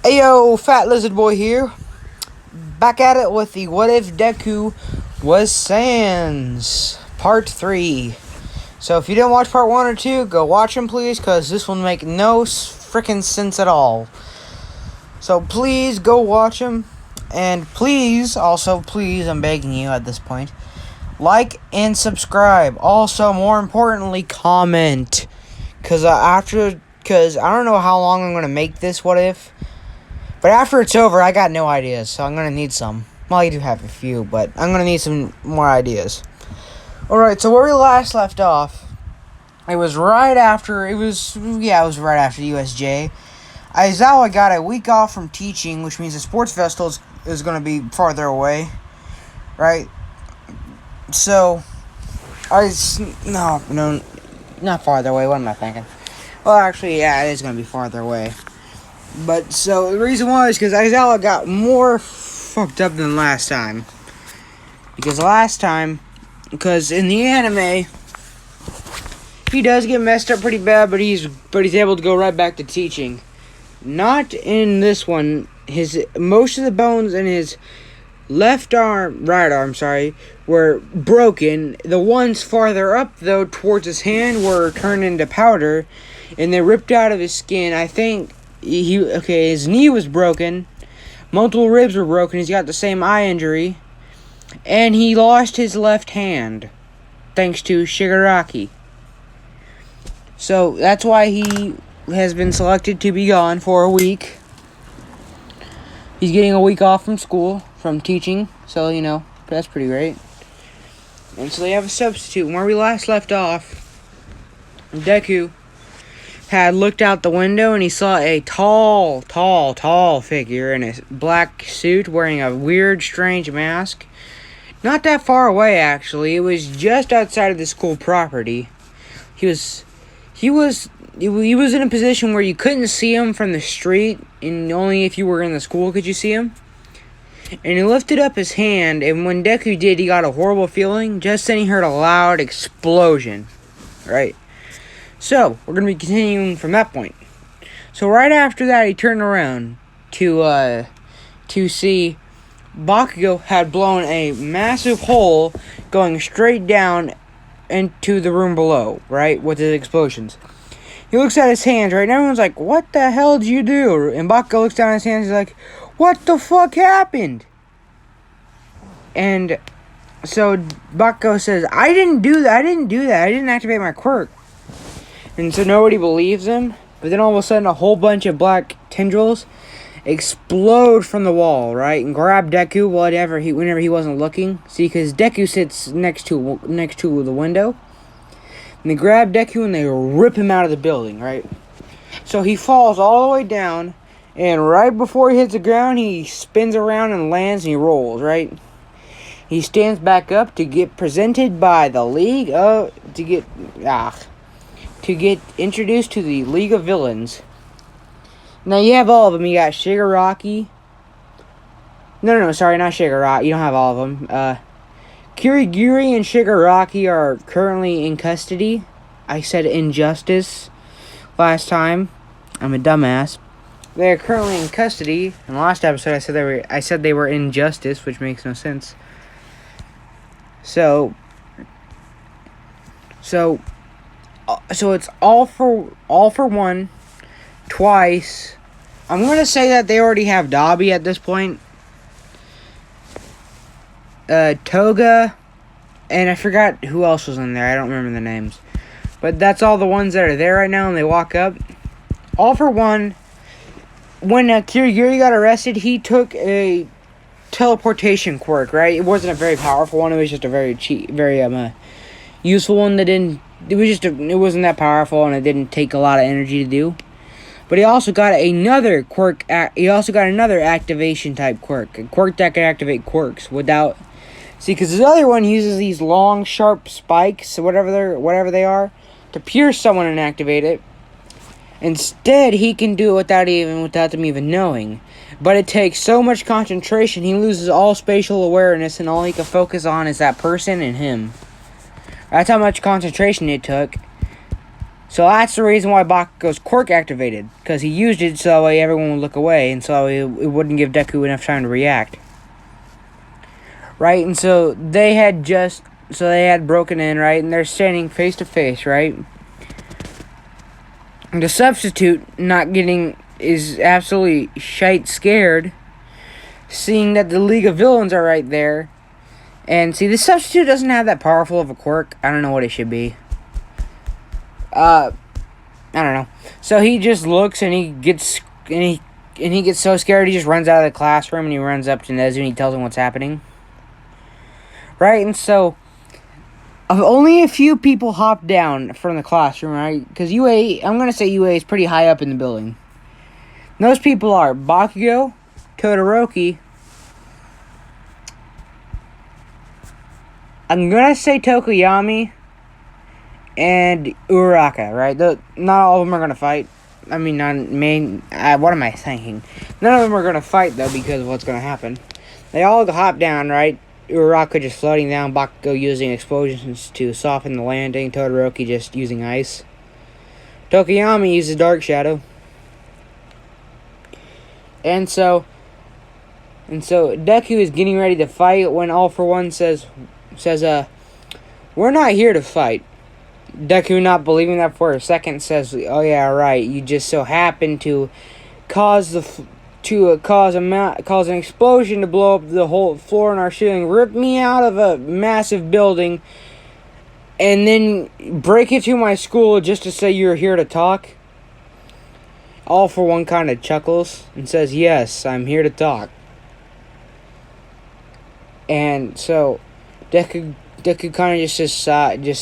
Ayo, Fat Lizard Boy here. Back at it with the What If Deku Was Sans Part 3. So if you didn't watch Part 1 or 2, go watch them please, because this will make no freaking sense at all. So please go watch them. And please, I'm begging you at this point, like and subscribe. Also, more importantly, comment. Because I don't know how long I'm going to make this What If. But after it's over, I got no ideas, so I'm going to need some. Well, I do have a few, but I'm going to need some more ideas. Alright, so where we last left off, it was right after USJ. Aizawa got a week off from teaching, which means the sports festival is going to be farther away, right? So, no, not farther away, what am I thinking? Well, actually, yeah, it is going to be farther away. But, so, the reason was because Aizawa got more fucked up than last time. Because in the anime, he does get messed up pretty bad, but he's able to go right back to teaching. Not in this one. Most of the bones in his right arm, were broken. The ones farther up, though, towards his hand were turned into powder, and they ripped out of his skin. I think his knee was broken, multiple ribs were broken, he's got the same eye injury, and he lost his left hand, thanks to Shigaraki. So, that's why he has been selected to be gone for a week. He's getting a week off from school, from teaching, so, that's pretty great. And so they have a substitute. Where we last left off, Deku had looked out the window and he saw a tall figure in a black suit wearing a weird, strange mask. Not that far away, actually. It was just outside of the school property. He was in a position where you couldn't see him from the street, and only if you were in the school could you see him. And he lifted up his hand, and when Deku did, he got a horrible feeling. Just then he heard a loud explosion. Right? So, we're going to be continuing from that point. So, right after that, he turned around to see Bakugo had blown a massive hole going straight down into the room below, right, with his explosions. He looks at his hands, right, and everyone's like, what the hell did you do? And Bakugo looks down at his hands, he's like, what the fuck happened? And so Bakugo says, I didn't do that, I didn't activate my quirk. And so nobody believes him. But then all of a sudden, a whole bunch of black tendrils explode from the wall, right? And grab Deku whenever he wasn't looking. See, because Deku sits next to the window. And they grab Deku and they rip him out of the building, right? So he falls all the way down. And right before he hits the ground, he spins around and lands and he rolls, right? He stands back up to get presented by the League of... To get introduced to the League of Villains. Now, you have all of them. You got Shigaraki. No, sorry, not Shigaraki. You don't have all of them. Kirigiri and Shigaraki are currently in custody. I said injustice last time. I'm a dumbass. They're currently in custody. In the last episode, I said they were injustice, which makes no sense. So it's all for one, twice. I'm going to say that they already have Dabi at this point. Toga, and I forgot who else was in there. I don't remember the names. But that's all the ones that are there right now, and they walk up. All for one, when Kirigiri got arrested, he took a teleportation quirk, right? It wasn't a very powerful one. It was just a very cheap, very useful one that didn't... It wasn't that powerful, and it didn't take a lot of energy to do. But he also got another quirk. He also got another activation type quirk, a quirk that can activate quirks without. See, because his other one uses these long, sharp spikes, whatever they are, to pierce someone and activate it. Instead, he can do it without them even knowing. But it takes so much concentration, he loses all spatial awareness, and all he can focus on is that person and him. That's how much concentration it took. So that's the reason why Bakugo's quirk activated, because he used it so that way everyone would look away, and so it wouldn't give Deku enough time to react. Right, and so they had broken in, right, and they're standing face to face, right? The substitute is absolutely shite scared, seeing that the League of Villains are right there. And see, the substitute doesn't have that powerful of a quirk. I don't know what it should be. I don't know. So he just looks and he gets so scared he just runs out of the classroom and he runs up to Nezu and he tells him what's happening. Right, and so only a few people hop down from the classroom, right? Because I'm gonna say UA is pretty high up in the building. And those people are Bakugo, Todoroki, I'm gonna say Tokoyami, and Uraraka, right? Not all of them are gonna fight. I mean, what am I thinking? None of them are gonna fight, though, because of what's gonna happen. They all hop down, right? Uraraka just floating down, Bakugo using explosions to soften the landing, Todoroki just using ice. Tokoyami uses Dark Shadow. And so Deku is getting ready to fight when All For One says, we're not here to fight. Deku, not believing that for a second, says, oh yeah, right, you just so happen to cause an explosion to blow up the whole floor in our ceiling, rip me out of a massive building, and then break into my school just to say you're here to talk. All For One kind of chuckles and says, yes, I'm here to talk. And so Deku kind of just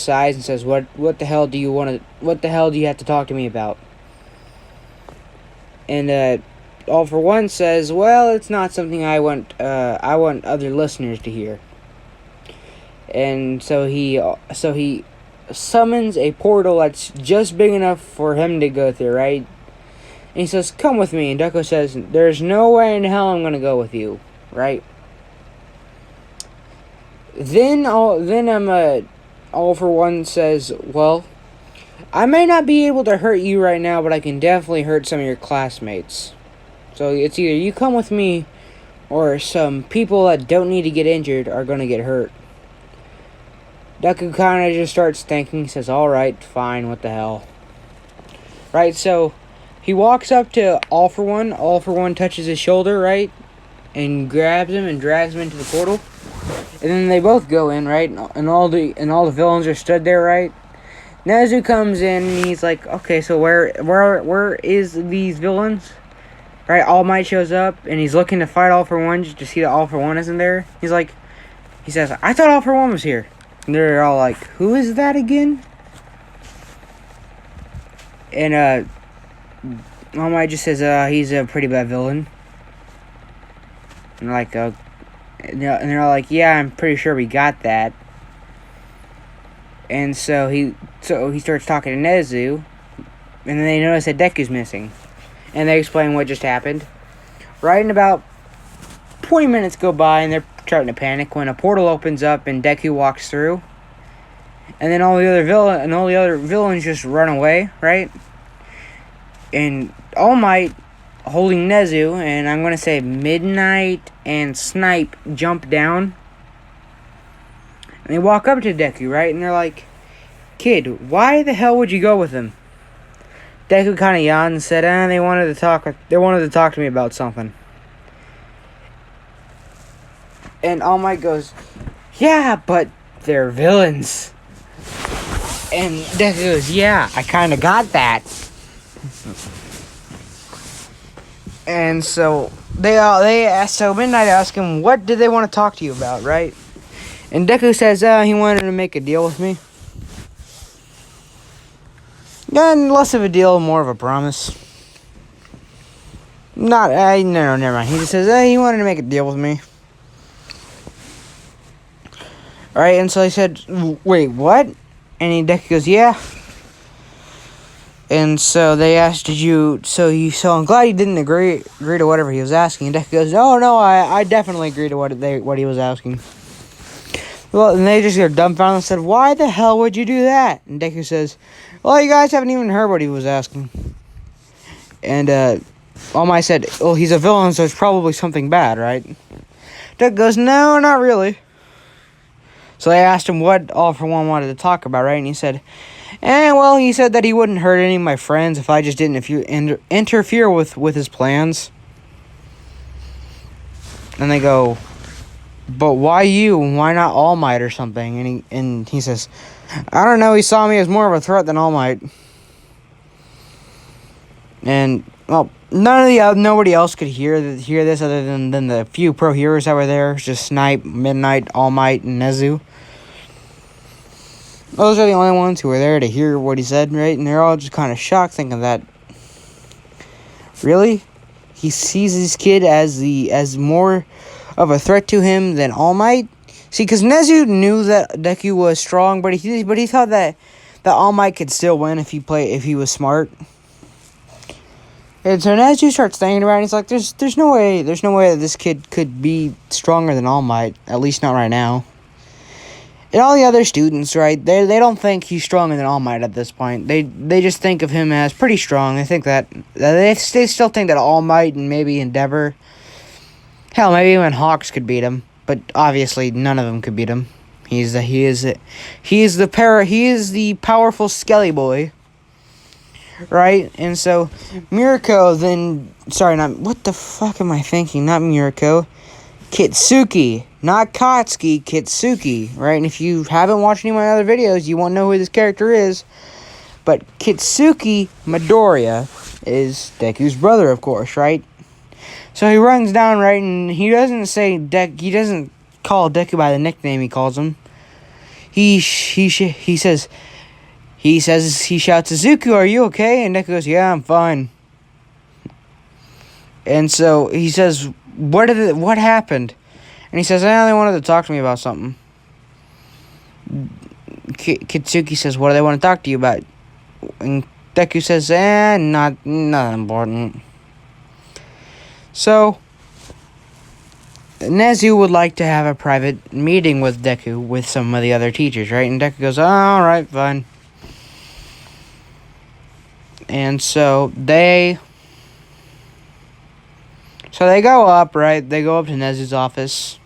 sighs and says, what the hell do you have to talk to me about? And All For One says, well, it's not something I want other listeners to hear. And so he summons a portal that's just big enough for him to go through, right? And he says, come with me. And Deku says, there's no way in hell I'm going to go with you, right? Then All For One says, well, I may not be able to hurt you right now, but I can definitely hurt some of your classmates. So it's either you come with me, or some people that don't need to get injured are going to get hurt. Deku kind of just starts thinking, says, alright, fine, what the hell. Right, so he walks up to All For One. All For One touches his shoulder, right? And grabs him and drags him into the portal. And then they both go in, right? And all the villains are stood there, right? Nezu comes in and he's like, okay, so where is these villains? Right, All Might shows up and he's looking to fight All For One just to see that All For One isn't there. He says, I thought All For One was here. And they're all like, who is that again? And All Might just says, he's a pretty bad villain. And they're all like, yeah, I'm pretty sure we got that. And so he starts talking to Nezu, and then they notice that Deku's missing. And they explain what just happened. Right, and about 20 minutes go by, and they're starting to panic when a portal opens up and Deku walks through. And then all the other villains just run away, right? And All Might, holding Nezu, and I'm going to say Midnight and Snipe, jump down. And they walk up to Deku, right? And they're like, kid, why the hell would you go with him? Deku kind of yawned and said, they wanted to talk to me about something. And All Might goes, yeah, but they're villains. And Deku goes, yeah, I kind of got that. And so so Midnight asked him, what did they want to talk to you about, right? And Deku says, he wanted to make a deal with me. And less of a deal, more of a promise. No, never mind. He just says, he wanted to make a deal with me. Alright, and so he said, wait, what? And Deku goes, yeah. And so they asked, so I'm glad you didn't agree to whatever he was asking. And Deku goes, no, I definitely agree to what he was asking. Well, and they just got dumbfounded and said, why the hell would you do that? And Deku says, Well, you guys haven't even heard what he was asking. And, All Might said, well, he's a villain, so it's probably something bad, right? Deku goes, no, not really. So they asked him what All For One wanted to talk about, right? And he said, well, he said that he wouldn't hurt any of my friends if I just didn't interfere with his plans. And they go, but why you? Why not All Might or something? And he says, I don't know, he saw me as more of a threat than All Might. And, well, nobody else could hear this other than the few pro heroes that were there. Just Snipe, Midnight, All Might, and Nezu. Those are the only ones who were there to hear what he said, right? And they're all just kind of shocked, thinking that, really? He sees this kid as more of a threat to him than All Might? See, because Nezu knew that Deku was strong, but he thought that All Might could still win if he was smart. And so Nezu starts thinking about it, and he's like, there's no way that this kid could be stronger than All Might, at least not right now. And all the other students, right, they don't think he's stronger than All Might at this point. They just think of him as pretty strong. They think that they still think that All Might and maybe Endeavor, hell, maybe even Hawks could beat him. But obviously none of them could beat him. He is the powerful Skelly boy. Right? And so Mirko then, what the fuck am I thinking? Not Mirko. Katsuki, not Katsuki, Katsuki, right? And if you haven't watched any of my other videos, you won't know who this character is. But Katsuki Midoriya is Deku's brother, of course, right? So he runs down, right, and he doesn't call Deku by the nickname he calls him. He shouts, Izuku, are you okay? And Deku goes, yeah, I'm fine. And so he says, what happened? And he says, they wanted to talk to me about something. Katsuki says, what do they want to talk to you about? And Deku says, not important. So, Nezu would like to have a private meeting with Deku with some of the other teachers, right? And Deku goes, alright, fine. And so they go up, right? They go up to Nezu's office.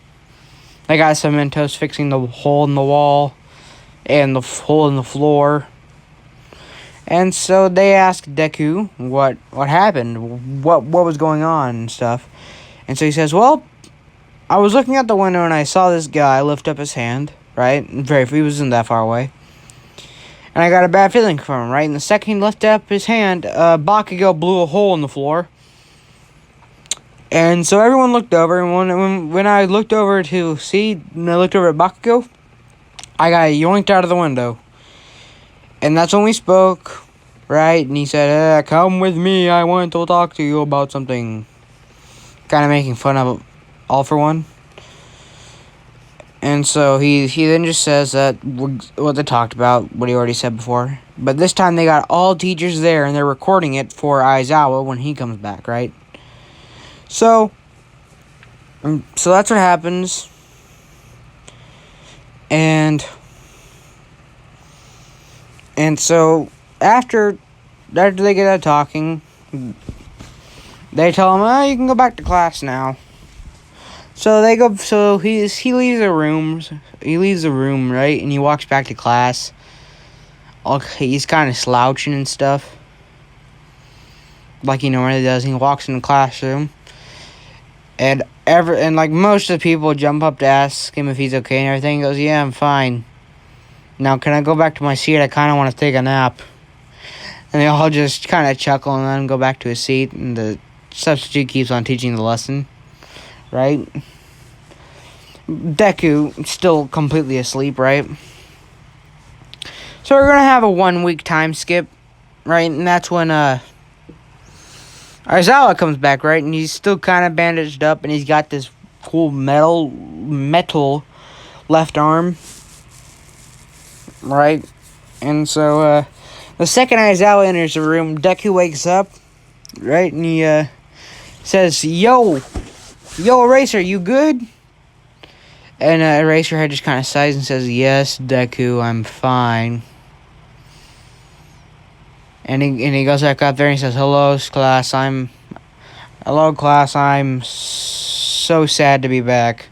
They got some Mentos fixing the hole in the wall and the hole in the floor. And so they ask Deku what happened, what was going on and stuff. And so he says, well, I was looking out the window and I saw this guy lift up his hand, right? He wasn't that far away. And I got a bad feeling from him, right? And the second he lifted up his hand, Bakugo blew a hole in the floor. And so everyone looked over, and when I looked over to see, and I looked over at Bakugo, I got yoinked out of the window. And that's when we spoke, right? And he said, come with me, I want to talk to you about something. Kind of making fun of All For One. And so he then just says that what they talked about, what he already said before. But this time they got all teachers there, and they're recording it for Aizawa when he comes back, right? So that's what happens. And so after they get out talking, they tell him, you can go back to class now. So they go. So he leaves the room. He leaves the room, right, and he walks back to class. Okay, he's kind of slouching and stuff, like he normally does. He walks in the classroom, and like most of the people jump up to ask him if he's okay and everything. He goes, "Yeah, I'm fine. Now, can I go back to my seat? I kind of want to take a nap." And they all just kind of chuckle and let him go back to his seat. And the substitute keeps on teaching the lesson. Right? Deku still completely asleep, right? So we're going to have a 1 week time skip, right? And that's when Aizawa comes back, right? And he's still kind of bandaged up, and he's got this cool metal left arm, right? And so the second Aizawa enters the room, Deku wakes up, right? And he says, Yo, Eraser, you good? And Eraserhead just kind of sighs and says, yes, Deku, I'm fine. And he goes back up there and he says, "Hello, class. Hello, class. I'm so sad to be back."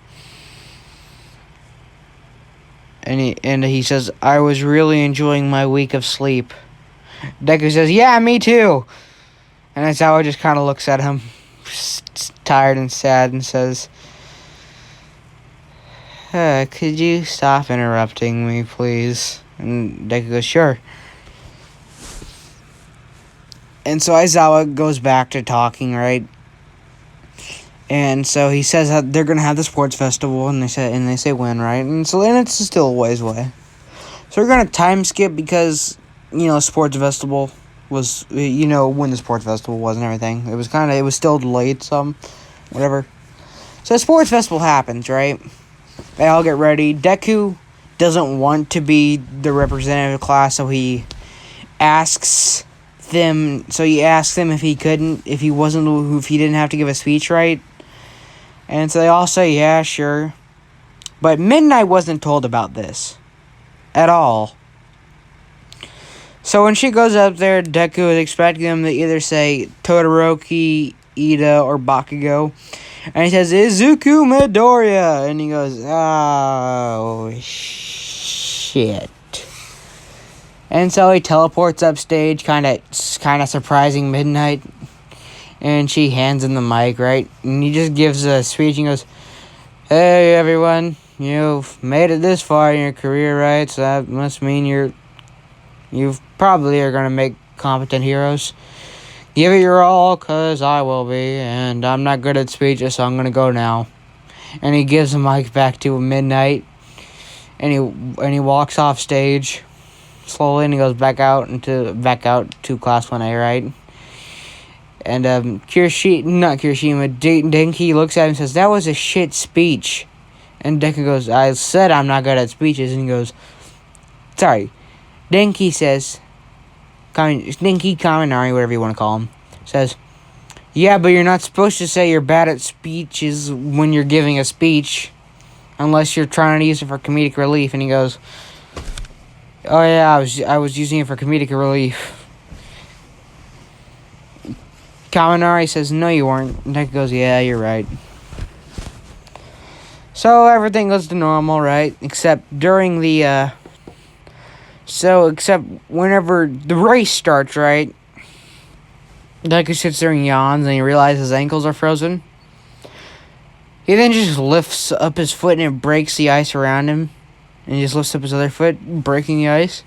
And he says, "I was really enjoying my week of sleep." Deku says, "Yeah, me too." And Aizawa just kind of looks at him, tired and sad, and says, "Could you stop interrupting me, please?" And Deku goes, "Sure." And so Aizawa goes back to talking, right? And so he says that they're gonna have the sports festival, and they say when, right? And it's still a ways away. So we're gonna time skip because sports festival was when the sports festival was and everything. It was still delayed some, whatever. So the sports festival happens, right? They all get ready. Deku doesn't want to be the representative class, so he asks them. So he asks them if he didn't have to give a speech, right? And so they all say, "Yeah, sure." But Midnight wasn't told about this at all. So when she goes up there, Deku is expecting them to either say Todoroki, Ida, or Bakugo. And he says, "Izuku Midoriya." And he goes, "Oh, shit." And so he teleports upstage, kind of surprising Midnight. And she hands him the mic, right? And he just gives a speech and goes, "Hey, everyone. You've made it this far in your career, right? So that must mean you probably are going to make competent heroes. Give it your all, because I will be. And I'm not good at speeches, so I'm going to go now." And he gives the mic back to Midnight. And he walks off stage slowly, and he goes back out to Class 1A, right? And Denki looks at him and says, "That was a shit speech." And Deku goes, "I said I'm not good at speeches." And he goes, "Sorry." Denki says, Denki Kaminari, whatever you want to call him, says, "Yeah, but you're not supposed to say you're bad at speeches when you're giving a speech, unless you're trying to use it for comedic relief." And he goes, "Oh yeah, I was using it for comedic relief." Kaminari says, "No, you weren't." And Deku goes, "Yeah, you're right." So everything goes to normal, right? Except during the, except whenever the race starts, right? Deku sits there and yawns, and he realizes his ankles are frozen. He then just lifts up his foot, and it breaks the ice around him. And he just lifts up his other foot, breaking the ice.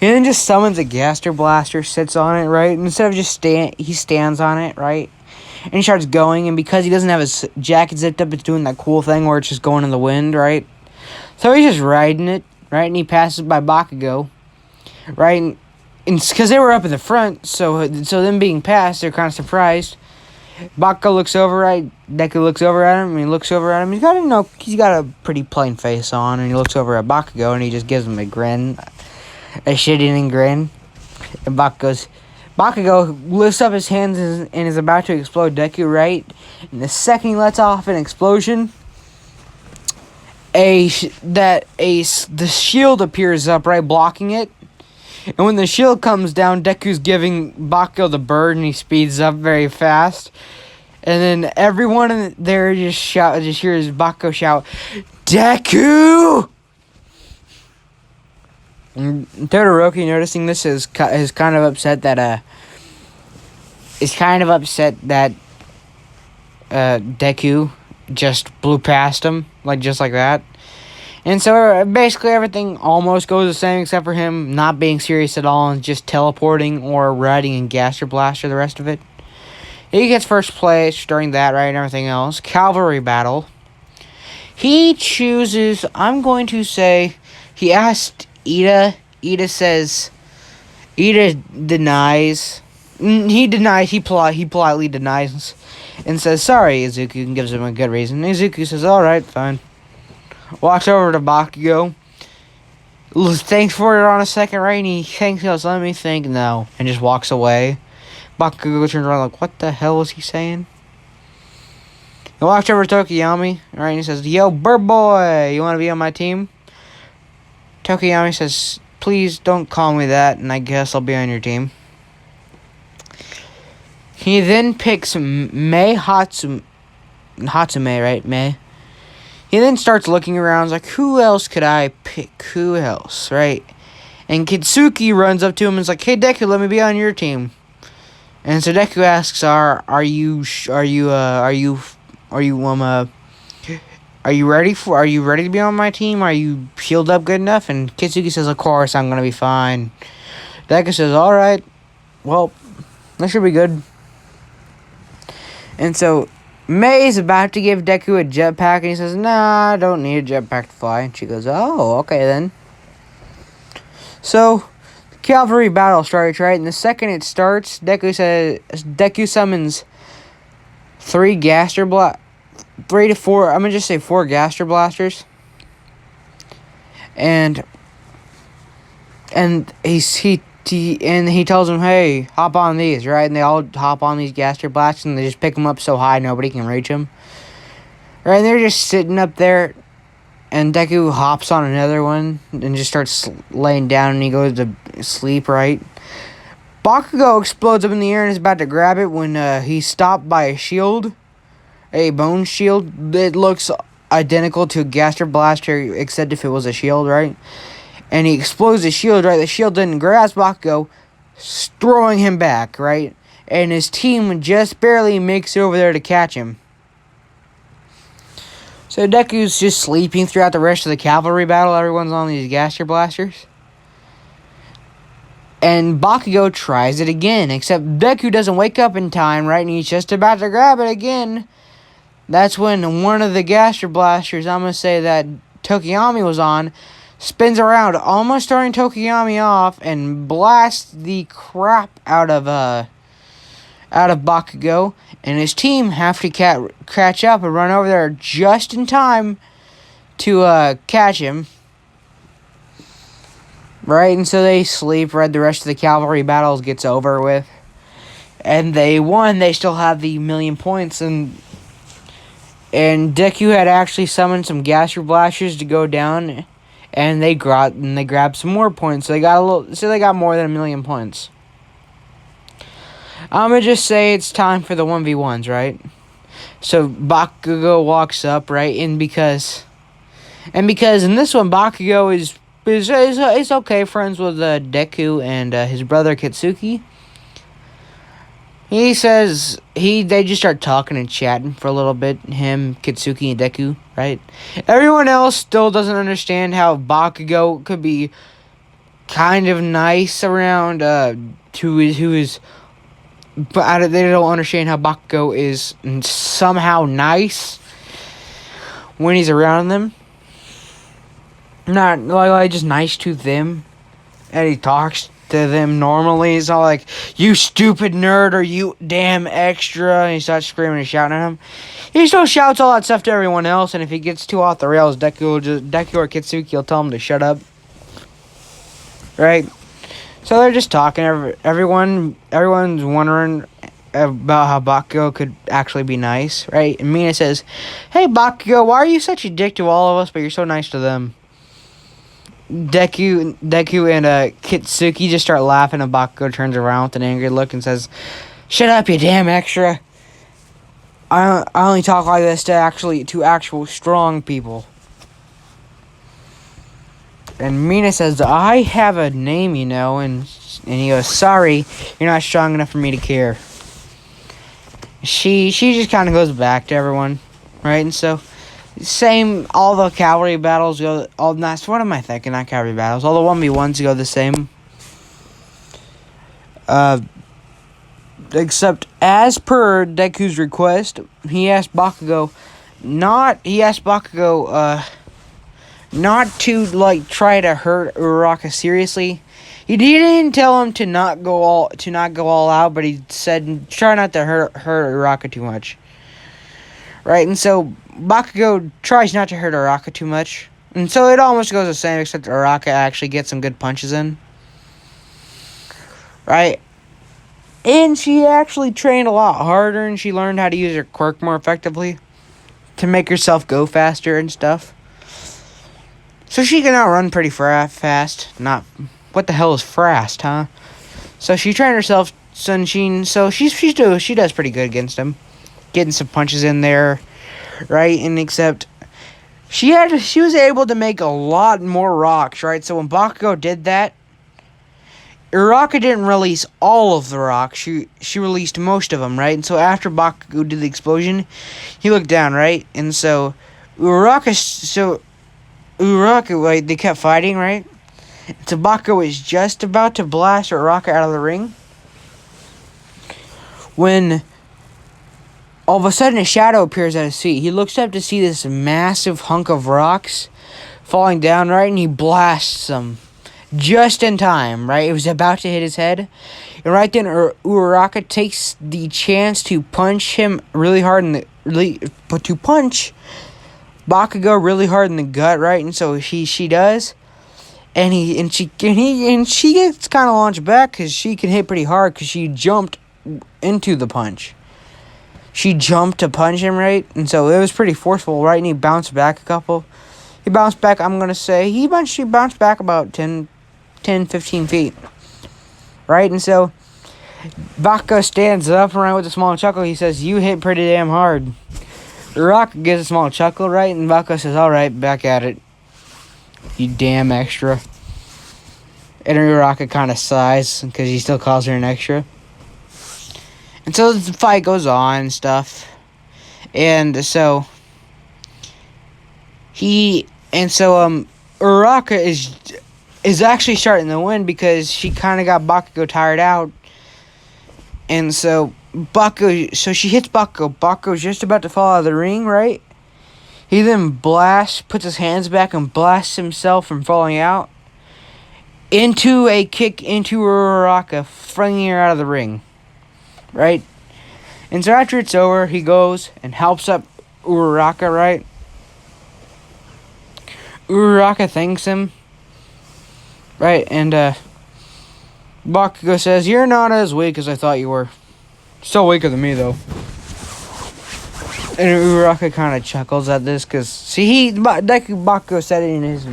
And then just summons a Gaster Blaster, sits on it, right? And instead of just he stands on it, right? And he starts going, and because he doesn't have his jacket zipped up, it's doing that cool thing where it's just going in the wind, right? So he's just riding it, right? And he passes by Bakugo, right? And because they were up in the front, so them being passed, they're kind of surprised. Bakugo looks over, right? Deku looks over at him, and he looks over at him. He's got a pretty plain face on, and he looks over at Bakugo, and he just gives him a grin, a shit-eating grin. And Bakugo lifts up his hands and is about to explode Deku, right? And the second he lets off an explosion, the shield appears up, right, blocking it. And when the shield comes down, Deku's giving Bakugo the bird, and he speeds up very fast. And then everyone in there just hears Bakugo shout, "Deku!" And Todoroki, noticing this, is kind of upset that Deku just blew past him, just like that. And so basically everything almost goes the same except for him not being serious at all and just teleporting or riding in Gaster Blaster the rest of it. He gets first place during that, right, and everything else. Cavalry battle. He chooses, I'm going to say, he asked Ida. Ida denies. He politely denies and says, "Sorry, Izuku," and gives him a good reason. Izuku says, "Alright, fine." Walks over to Bakugo. Thanks for it on a second, right? And he thanks, goes, "Let me think." No. And just walks away. Bakugo turns around what the hell was he saying? He walks over to Tokiyami, right? And he says, "Yo, bird boy, you want to be on my team?" Tokiyami says, "Please don't call me that, and I guess I'll be on your team." He then picks Hatsume, right? Mei. He then starts looking around, like, who else could I pick? Who else, right? And Katsuki runs up to him and is like, "Hey, Deku, let me be on your team." And so Deku asks, "Are you ready to be on my team? Are you healed up good enough?" And Katsuki says, "Of course, I'm gonna be fine." Deku says, "All right, well, that should be good." And so Mei is about to give Deku a jetpack, and he says, "Nah, I don't need a jetpack to fly." And she goes, "Oh, okay then." So, the cavalry battle starts, right? And the second it starts, Deku summons 3 to 4, I'm gonna just say 4 Gaster Blasters. And he tells them, "Hey, hop on these," right? And they all hop on these Gaster Blasters, and they just pick them up so high nobody can reach them. Right? And they're just sitting up there, and Deku hops on another one and just starts laying down, and he goes to sleep, right? Bakugo explodes up in the air and is about to grab it when he's stopped by a shield, a bone shield that looks identical to a Gaster Blaster, except if it was a shield, right? And he explodes the shield, right? The shield didn't grasp Bakugo, throwing him back, right? And his team just barely makes it over there to catch him. So Deku's just sleeping throughout the rest of the cavalry battle. Everyone's on these Gaster Blasters. And Bakugo tries it again, except Deku doesn't wake up in time, right? And he's just about to grab it again. That's when one of the Gaster Blasters, I'm going to say that Tokiyami was on, spins around, almost throwing Tokiyami off, and blasts the crap out of Bakugo. And his team have to catch up and run over there just in time to catch him. Right, and so they sleep, right? The rest of the cavalry battles gets over with. And they won. They still have the 1,000,000 points, and Deku had actually summoned some Gaster Blasters to go down, and they grabbed some more points. So they got more than 1,000,000 points. I'm gonna just say it's time for the 1v1s, right? So Bakugo walks up, right? And because in this one Bakugo is okay friends with Deku and his brother Katsuki. He says they just start talking and chatting for a little bit, him, Katsuki, and Deku, right? Everyone else still doesn't understand how Bakugo could be kind of nice around but they don't understand how Bakugo is somehow nice when he's around them. Not like just nice to them, and he talks to them normally. It's not like, "You stupid nerd," or "You damn extra," and he starts screaming and shouting at him. He still shouts all that stuff to everyone else, and if he gets too off the rails, Deku or Katsuki will tell him to shut up. Right? So they're just talking. Everyone's wondering about how Bakugo could actually be nice, right? And Mina says, "Hey Bakugo, why are you such a dick to all of us, but you're so nice to them?" Deku and Katsuki just start laughing, and Bakugo turns around with an angry look and says, "Shut up, you damn extra. I only talk like this to actual strong people." And Mina says, "I have a name, you know," and he goes, "Sorry, you're not strong enough for me to care." She just kind of goes back to everyone, right? And so, all the cavalry battles go, what am I thinking? Not cavalry battles. All the 1v1s go the same. Except, as per Deku's request, he asked Bakugo not to, like, try to hurt Uraraka seriously. He didn't tell him to not go all out, but he said try not to hurt Uraraka too much. Right, and so Bakugo tries not to hurt Uraraka too much. And so it almost goes the same, except Uraraka actually gets some good punches in. Right? And she actually trained a lot harder, and she learned how to use her quirk more effectively to make herself go faster and stuff. So she can outrun pretty fast. What the hell is fast, huh? So she trained herself Sunshine. So she does pretty good against him, getting some punches in there, right? And except she was able to make a lot more rocks, right? So when Bakugo did that, Uraraka didn't release all of the rocks. She released most of them, right? And so after Bakugo did the explosion, he looked down, right? And so Uraraka, like, they kept fighting, right? So Bakugo was just about to blast Uraraka out of the ring when all of a sudden a shadow appears at his feet. He looks up to see this massive hunk of rocks falling down, right? And he blasts them just in time, right? It was about to hit his head. And right then Uraraka takes the chance to punch him really hard to punch Bakugo really hard in the gut, right? And so she does. And she gets kind of launched back because she can hit pretty hard because she jumped into the punch. She jumped to punch him, right? And so it was pretty forceful, right? And he bounced back a couple. He bounced back, I'm going to say, he bounced back about 10, 15 feet. Right? And so Bakugo stands up, right, with a small chuckle. He says, "You hit pretty damn hard." Uraraka gives a small chuckle, right? And Bakugo says, "Alright, back at it. You damn extra." And Uraraka kind of sighs because he still calls her an extra. And so the fight goes on and stuff. And so Uraraka is actually starting to win because she kind of got Bakugo tired out. And so she hits Bakugo. Bakugo's just about to fall out of the ring, right? He then puts his hands back and blasts himself from falling out into a kick into Uraraka, flinging her out of the ring, right? And so after it's over, he goes and helps up Uraraka, right? Uraraka thanks him, right? And Bakugo says, "You're not as weak as I thought you were. Still weaker than me, though." And Uraraka kind of chuckles at this because, see, Bakugo said it in his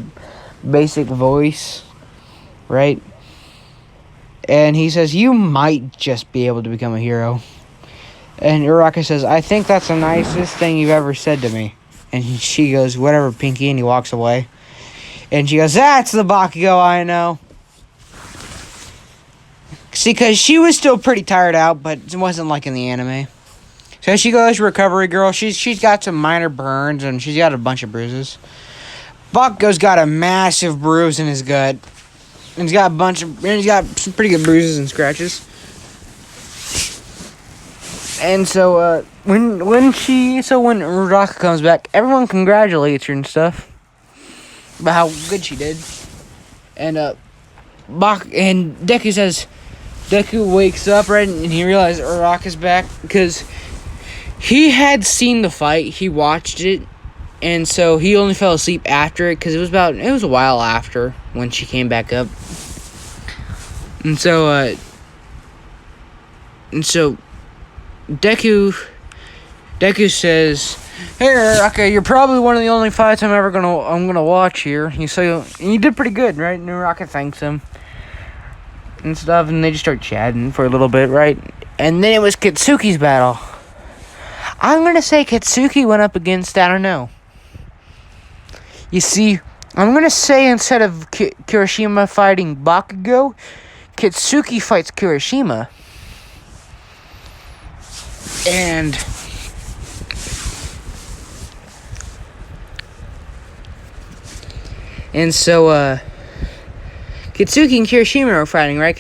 basic voice, right? And he says, "You might just be able to become a hero." And Uraraka says, "I think that's the nicest thing you've ever said to me." And she goes, "Whatever, Pinky," and he walks away. And she goes, "That's the Bakugo I know." See, because she was still pretty tired out, but it wasn't like in the anime. So she goes, recovery girl. She's got some minor burns, and she's got a bunch of bruises. Bakugo's got a massive bruise in his gut. And he's got some pretty good bruises and scratches. And so when Uraraka comes back, everyone congratulates her and stuff about how good she did. And Deku wakes up, right, and he realizes Uraraka's back because he had seen the fight, he watched it, and so he only fell asleep after it because it was a while after when she came back up. And so Deku says, "Hey Uraraka, you're probably one of the only fights I'm gonna watch here." And you did pretty good, right? And Uraraka thanks him and stuff, and they just start chatting for a little bit, right? And then it was Katsuki's battle. I'm gonna say Katsuki went up against, I don't know. You see, I'm gonna say instead of Kirishima fighting Bakugo, Katsuki fights Kirishima. And so Katsuki and Kirishima are fighting, right?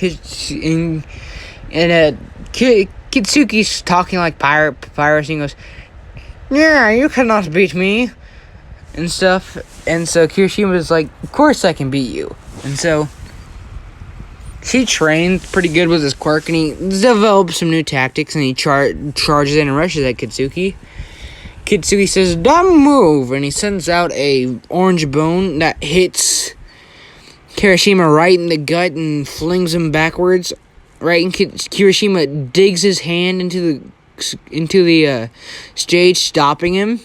Katsuki's talking like pirates, and he goes, "Yeah, you cannot beat me," and stuff. And so Kirishima's like, "Of course I can beat you." And so he trained pretty good with his quirk, and he developed some new tactics, and he charges in and rushes at Katsuki. Katsuki says, "Dumb move," and he sends out a orange bone that hits Kirishima right in the gut and flings him backwards. Right, and Kirishima digs his hand into the stage, stopping him.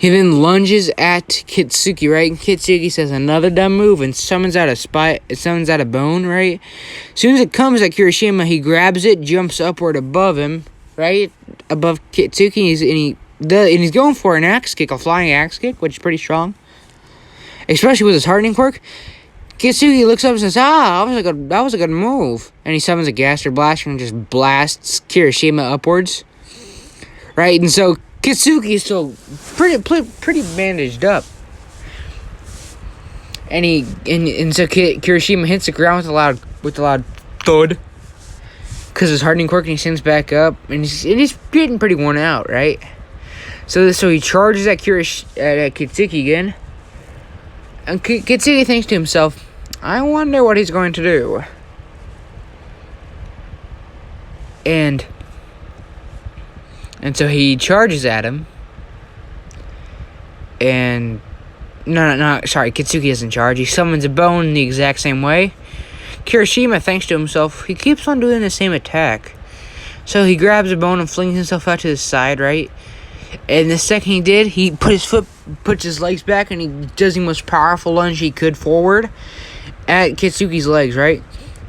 He then lunges at Katsuki, right? And Katsuki says another dumb move and summons out a bone, right? As soon as it comes at Kirishima, he grabs it, jumps upward above him, right? Above Katsuki, and he's going for an axe kick, a flying axe kick, which is pretty strong. Especially with his hardening quirk. Katsuki looks up and says, that was a good move. And he summons a Gaster Blaster and just blasts Kirishima upwards. Right? And so Katsuki is still pretty bandaged up. And so Kirishima hits the ground with a loud thud. Because his hardening quirk, and he stands back up. And he's getting pretty worn out, right? So he charges at Katsuki again. And Katsuki thinks to himself, I wonder what he's going to do. And so he charges at him. And sorry, Katsuki doesn't charge. He summons a bone in the exact same way. Kirishima thinks to himself, he keeps on doing the same attack. So he grabs a bone and flings himself out to the side, right? And the second he did, he puts his legs back, and he does the most powerful lunge he could forward at Katsuki's legs, right?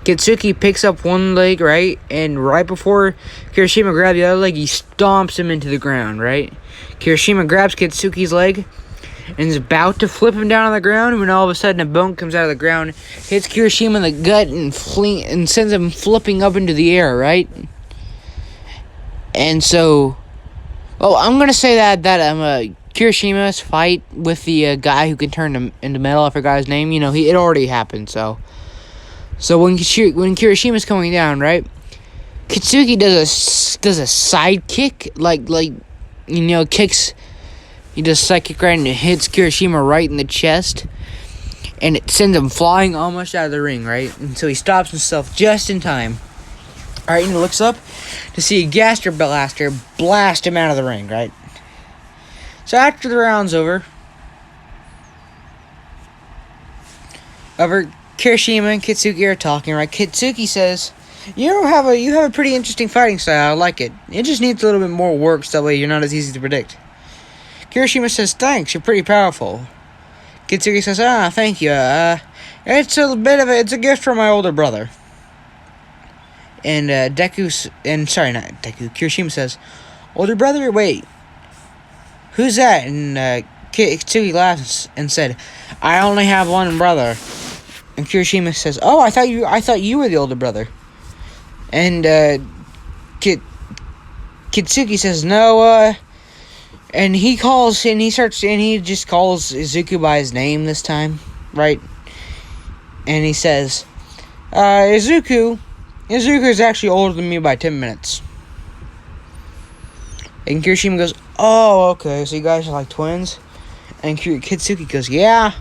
Katsuki picks up one leg, right? And right before Kirishima grabs the other leg, he stomps him into the ground, right? Kirishima grabs Katsuki's leg and is about to flip him down on the ground when all of a sudden a bone comes out of the ground, hits Kirishima in the gut, and sends him flipping up into the air, right? And so, well, I'm going to say that Kirishima's fight with the guy who can turn into metal, I forgot his name, it already happened, so when Kirishima's coming down, right, Katsuki does a side kick, kicks, he does a side kick right and it hits Kirishima right in the chest, and it sends him flying almost out of the ring, right, and so he stops himself just in time, right, and he looks up to see a Gaster Blaster blast him out of the ring, right. So after the round's over, Kirishima and Katsuki are talking, right? Katsuki says, you have a pretty interesting fighting style. I like it. It just needs a little bit more work, so that way you're not as easy to predict. Kirishima says, thanks, you're pretty powerful. Katsuki says, thank you. It's a gift from my older brother. And Kirishima says, older brother? Wait. Who's that? And Katsuki laughs and said, I only have one brother. And Kirishima says, oh, I thought you were the older brother. And Katsuki says, no, and he just calls Izuku by his name this time, right? And he says, Izuku is actually older than me by 10 minutes. And Kirishima goes, oh, okay, so you guys are like twins? And Katsuki goes, yeah,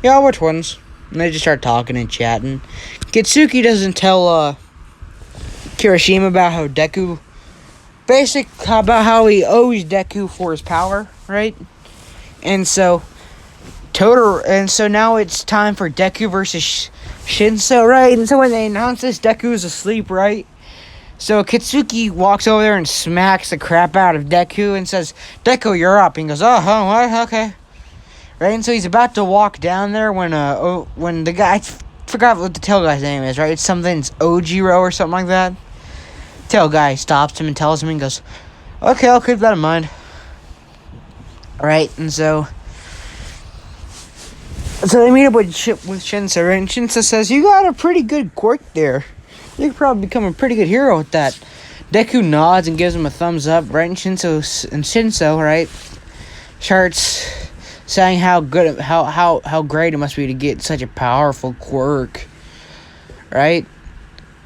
we're twins. And they just start talking and chatting. Katsuki doesn't tell Kirishima about how he owes Deku for his power, right? And so now it's time for Deku versus Shinso, right? And so when they announce this, Deku's asleep, right? So Katsuki walks over there and smacks the crap out of Deku and says, Deku, you're up. And he goes, what? Okay. Right? And so he's about to walk down there when the guy, I forgot what the tail guy's name is, right? It's Ojiro or something like that. Tail guy stops him and tells him and goes, okay, I'll keep that in mind. Right? And so they meet up with Shinso, right? And Shinso says, you got a pretty good quirk there. You could probably become a pretty good hero with that. Deku nods and gives him a thumbs up, right? And Shinso, right, starts saying how great it must be to get such a powerful quirk, right?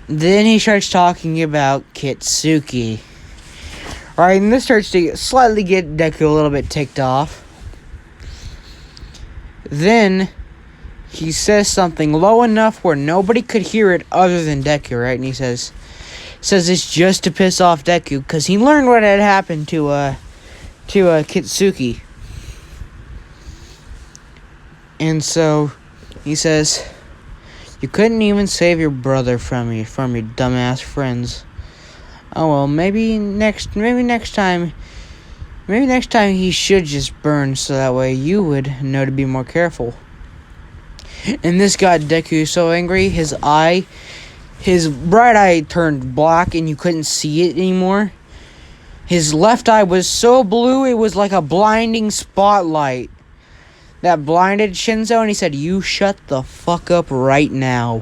Then he starts talking about Katsuki, right? And this starts to slightly get Deku a little bit ticked off. Then he says something low enough where nobody could hear it other than Deku, right? And he says it's just to piss off Deku, because he learned what had happened to Katsuki. And so he says, you couldn't even save your brother from your dumbass friends. Oh well, maybe next time Maybe next time he should just burn so that way you would know to be more careful. And this got Deku so angry, his right eye turned black and you couldn't see it anymore. His left eye was so blue it was like a blinding spotlight that blinded Shinso, and he said, "You shut the fuck up right now."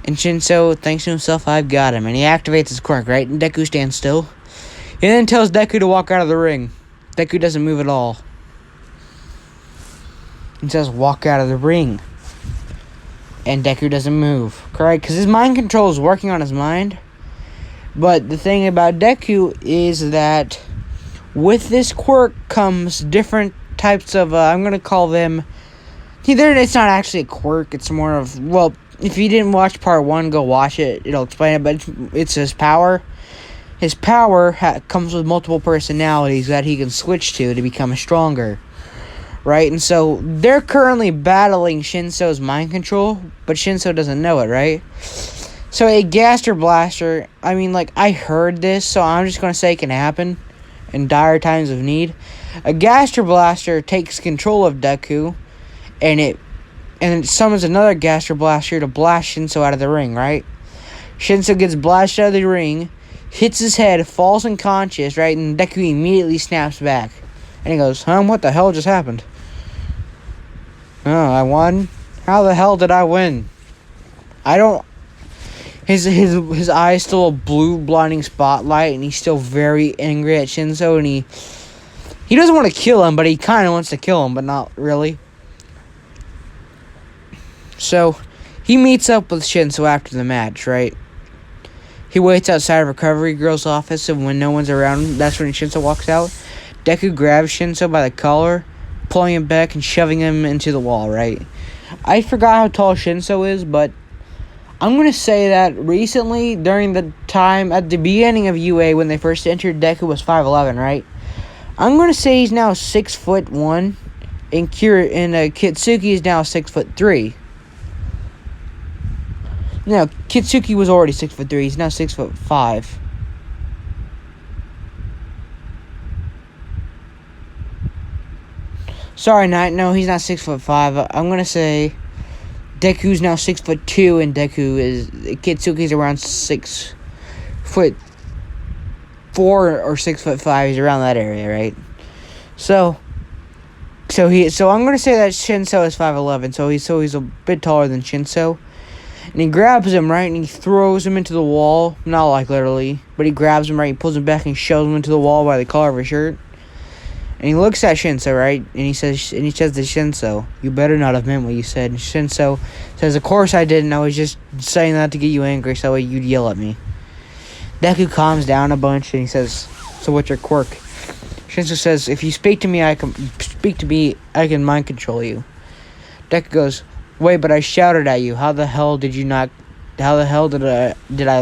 And Shinso thinks to himself, "I've got him." And he activates his quirk, right? And Deku stands still. He then tells Deku to walk out of the ring. Deku doesn't move at all. He says, "Walk out of the ring." And Deku doesn't move, correct? Because his mind control is working on his mind. But the thing about Deku is that with this quirk comes different types of, I'm going to call them, it's not actually a quirk, it's more of, well, if you didn't watch part 1, go watch it, it'll explain it, but it's his power. His power comes with multiple personalities that he can switch to become stronger, right? And so, they're currently battling Shinso's mind control, but Shinso doesn't know it, right? So, a Gaster Blaster, I heard this, so I'm just going to say it can happen in dire times of need. A Gaster Blaster takes control of Deku, and it summons another Gaster Blaster to blast Shinso out of the ring, right? Shinso gets blasted out of the ring, hits his head, falls unconscious, right? And Deku immediately snaps back. And he goes, what the hell just happened? Oh, I won? How the hell did I win? His eye is still a blue blinding spotlight, and he's still very angry at Shinso, and he doesn't want to kill him, but he kind of wants to kill him, but not really. So, he meets up with Shinso after the match, right? He waits outside of Recovery Girl's office, and when no one's around, that's when Shinso walks out. Deku grabs Shinso by the collar, pulling him back and shoving him into the wall, right? I forgot how tall Shinso is, but I'm going to say that recently, during the time, at the beginning of UA, when they first entered, Deku was 5'11", right? I'm going to say he's now 6'1", and Katsuki is now 6'3". No, Katsuki was already 6'3", he's now 6'5". Sorry, no, he's not 6'5". I'm going to say Deku's now 6'2", and Katsuki's around 6'4" or 6'5". He's around that area, right? So I'm gonna say that Shinso is 5'11", so he's a bit taller than Shinso, and he grabs him, right, and he throws him into the wall, not like literally, but he grabs him, right, he pulls him back and shoves him into the wall by the collar of his shirt. And he looks at Shinso, right? And he says to Shinso, "You better not have meant what you said." And Shinso says, "Of course I didn't. I was just saying that to get you angry so that way you'd yell at me." Deku calms down a bunch and he says, "So what's your quirk?" Shinso says, "If you speak to me, I can mind control you." Deku goes, "Wait, but I shouted at you. How the hell did I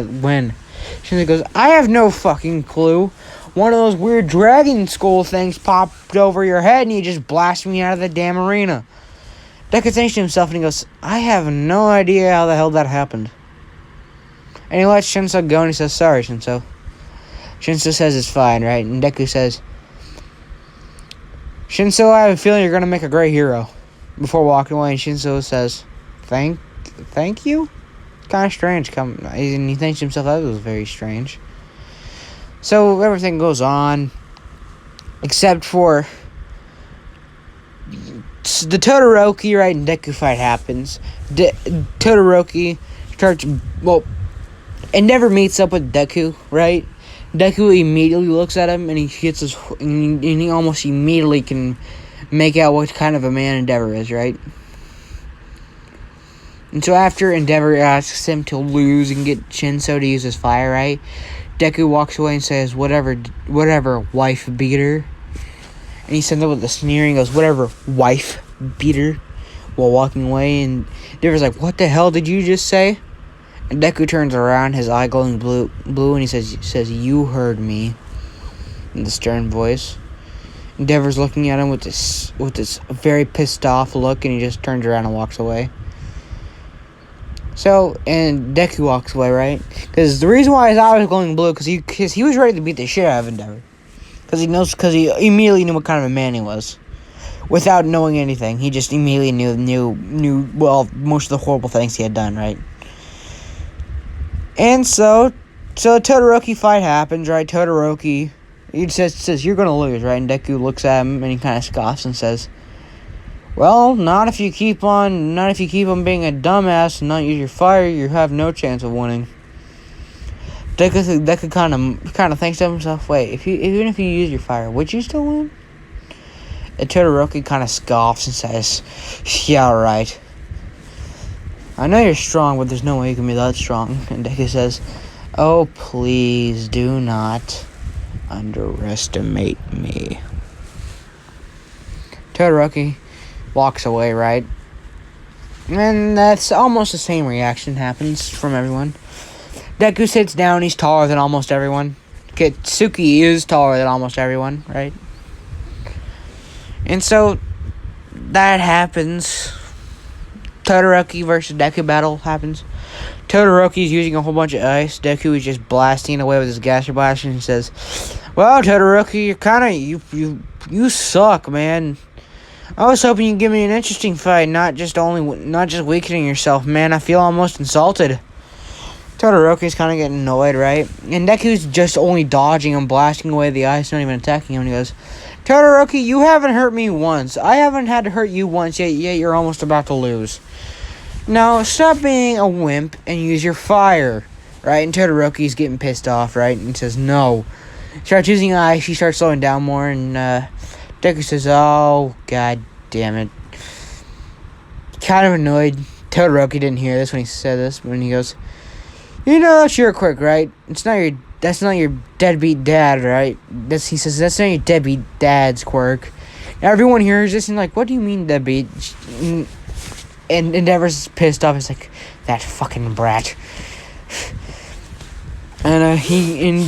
win?" Shinso goes, "I have no fucking clue. One of those weird dragon skull things popped over your head and you just blasted me out of the damn arena." Deku thinks to himself and he goes, "I have no idea how the hell that happened." And he lets Shinso go and he says, "Sorry, Shinso." Shinso says it's fine, right? And Deku says, "Shinso, I have a feeling you're going to make a great hero." Before walking away, and Shinso says, Thank you? It's kind of strange. And he thinks to himself, that was very strange. So everything goes on, except for the Todoroki, right, and Deku fight happens. Todoroki starts, Endeavor meets up with Deku, right? Deku immediately looks at him, and he almost immediately can make out what kind of a man Endeavor is, right? And so after Endeavor asks him to lose and get Shinso to use his fire, right? Deku walks away and says, whatever, wife beater. And he says that with a sneer and goes, "Whatever, wife beater," while walking away. And Endeavor's like, "What the hell did you just say?" And Deku turns around, his eye glowing blue, and he says, "You heard me," in the stern voice. Endeavor's looking at him with this very pissed off look, and he just turns around and walks away. So, and Deku walks away, right? Because the reason why his eye was glowing blue, because he was ready to beat the shit out of Endeavor. Because he immediately knew what kind of a man he was. Without knowing anything. He just immediately knew, well, most of the horrible things he had done, right? And so the Todoroki fight happens, right? Todoroki, he says, you're gonna lose, right? And Deku looks at him and he kind of scoffs and says, well, not if you keep on being a dumbass and not use your fire, you have no chance of winning. Deku kind of thinks to himself, wait, even if you use your fire, would you still win? And Todoroki kind of scoffs and says, yeah, right. I know you're strong, but there's no way you can be that strong. And Deku says, oh, please do not underestimate me. Todoroki walks away, right? And that's almost the same reaction happens from everyone. Deku sits down, he's taller than almost everyone. Katsuki is taller than almost everyone, right? And so, that happens. Todoroki versus Deku battle happens. Todoroki's using a whole bunch of ice. Deku is just blasting away with his gaster blaster and says, well, Todoroki, you suck, man. I was hoping you'd give me an interesting fight, not just weakening yourself, man. I feel almost insulted. Todoroki's kind of getting annoyed, right? And Deku's just only dodging and blasting away the ice, not even attacking him. And he goes, Todoroki, you haven't hurt me once. I haven't had to hurt you once, yet you're almost about to lose. Now, stop being a wimp and use your fire, right? And Todoroki's getting pissed off, right? And he says, no. He starts using ice, he starts slowing down more, and Deku says, oh, god damn it. Kind of annoyed. Todoroki didn't hear this when he said this, but when he goes, you know that's your quirk, right? That's not your deadbeat dad, right? He says, that's not your deadbeat dad's quirk. Now everyone hears this and like, what do you mean deadbeat? And Endeavor's pissed off. He's like, that fucking brat. And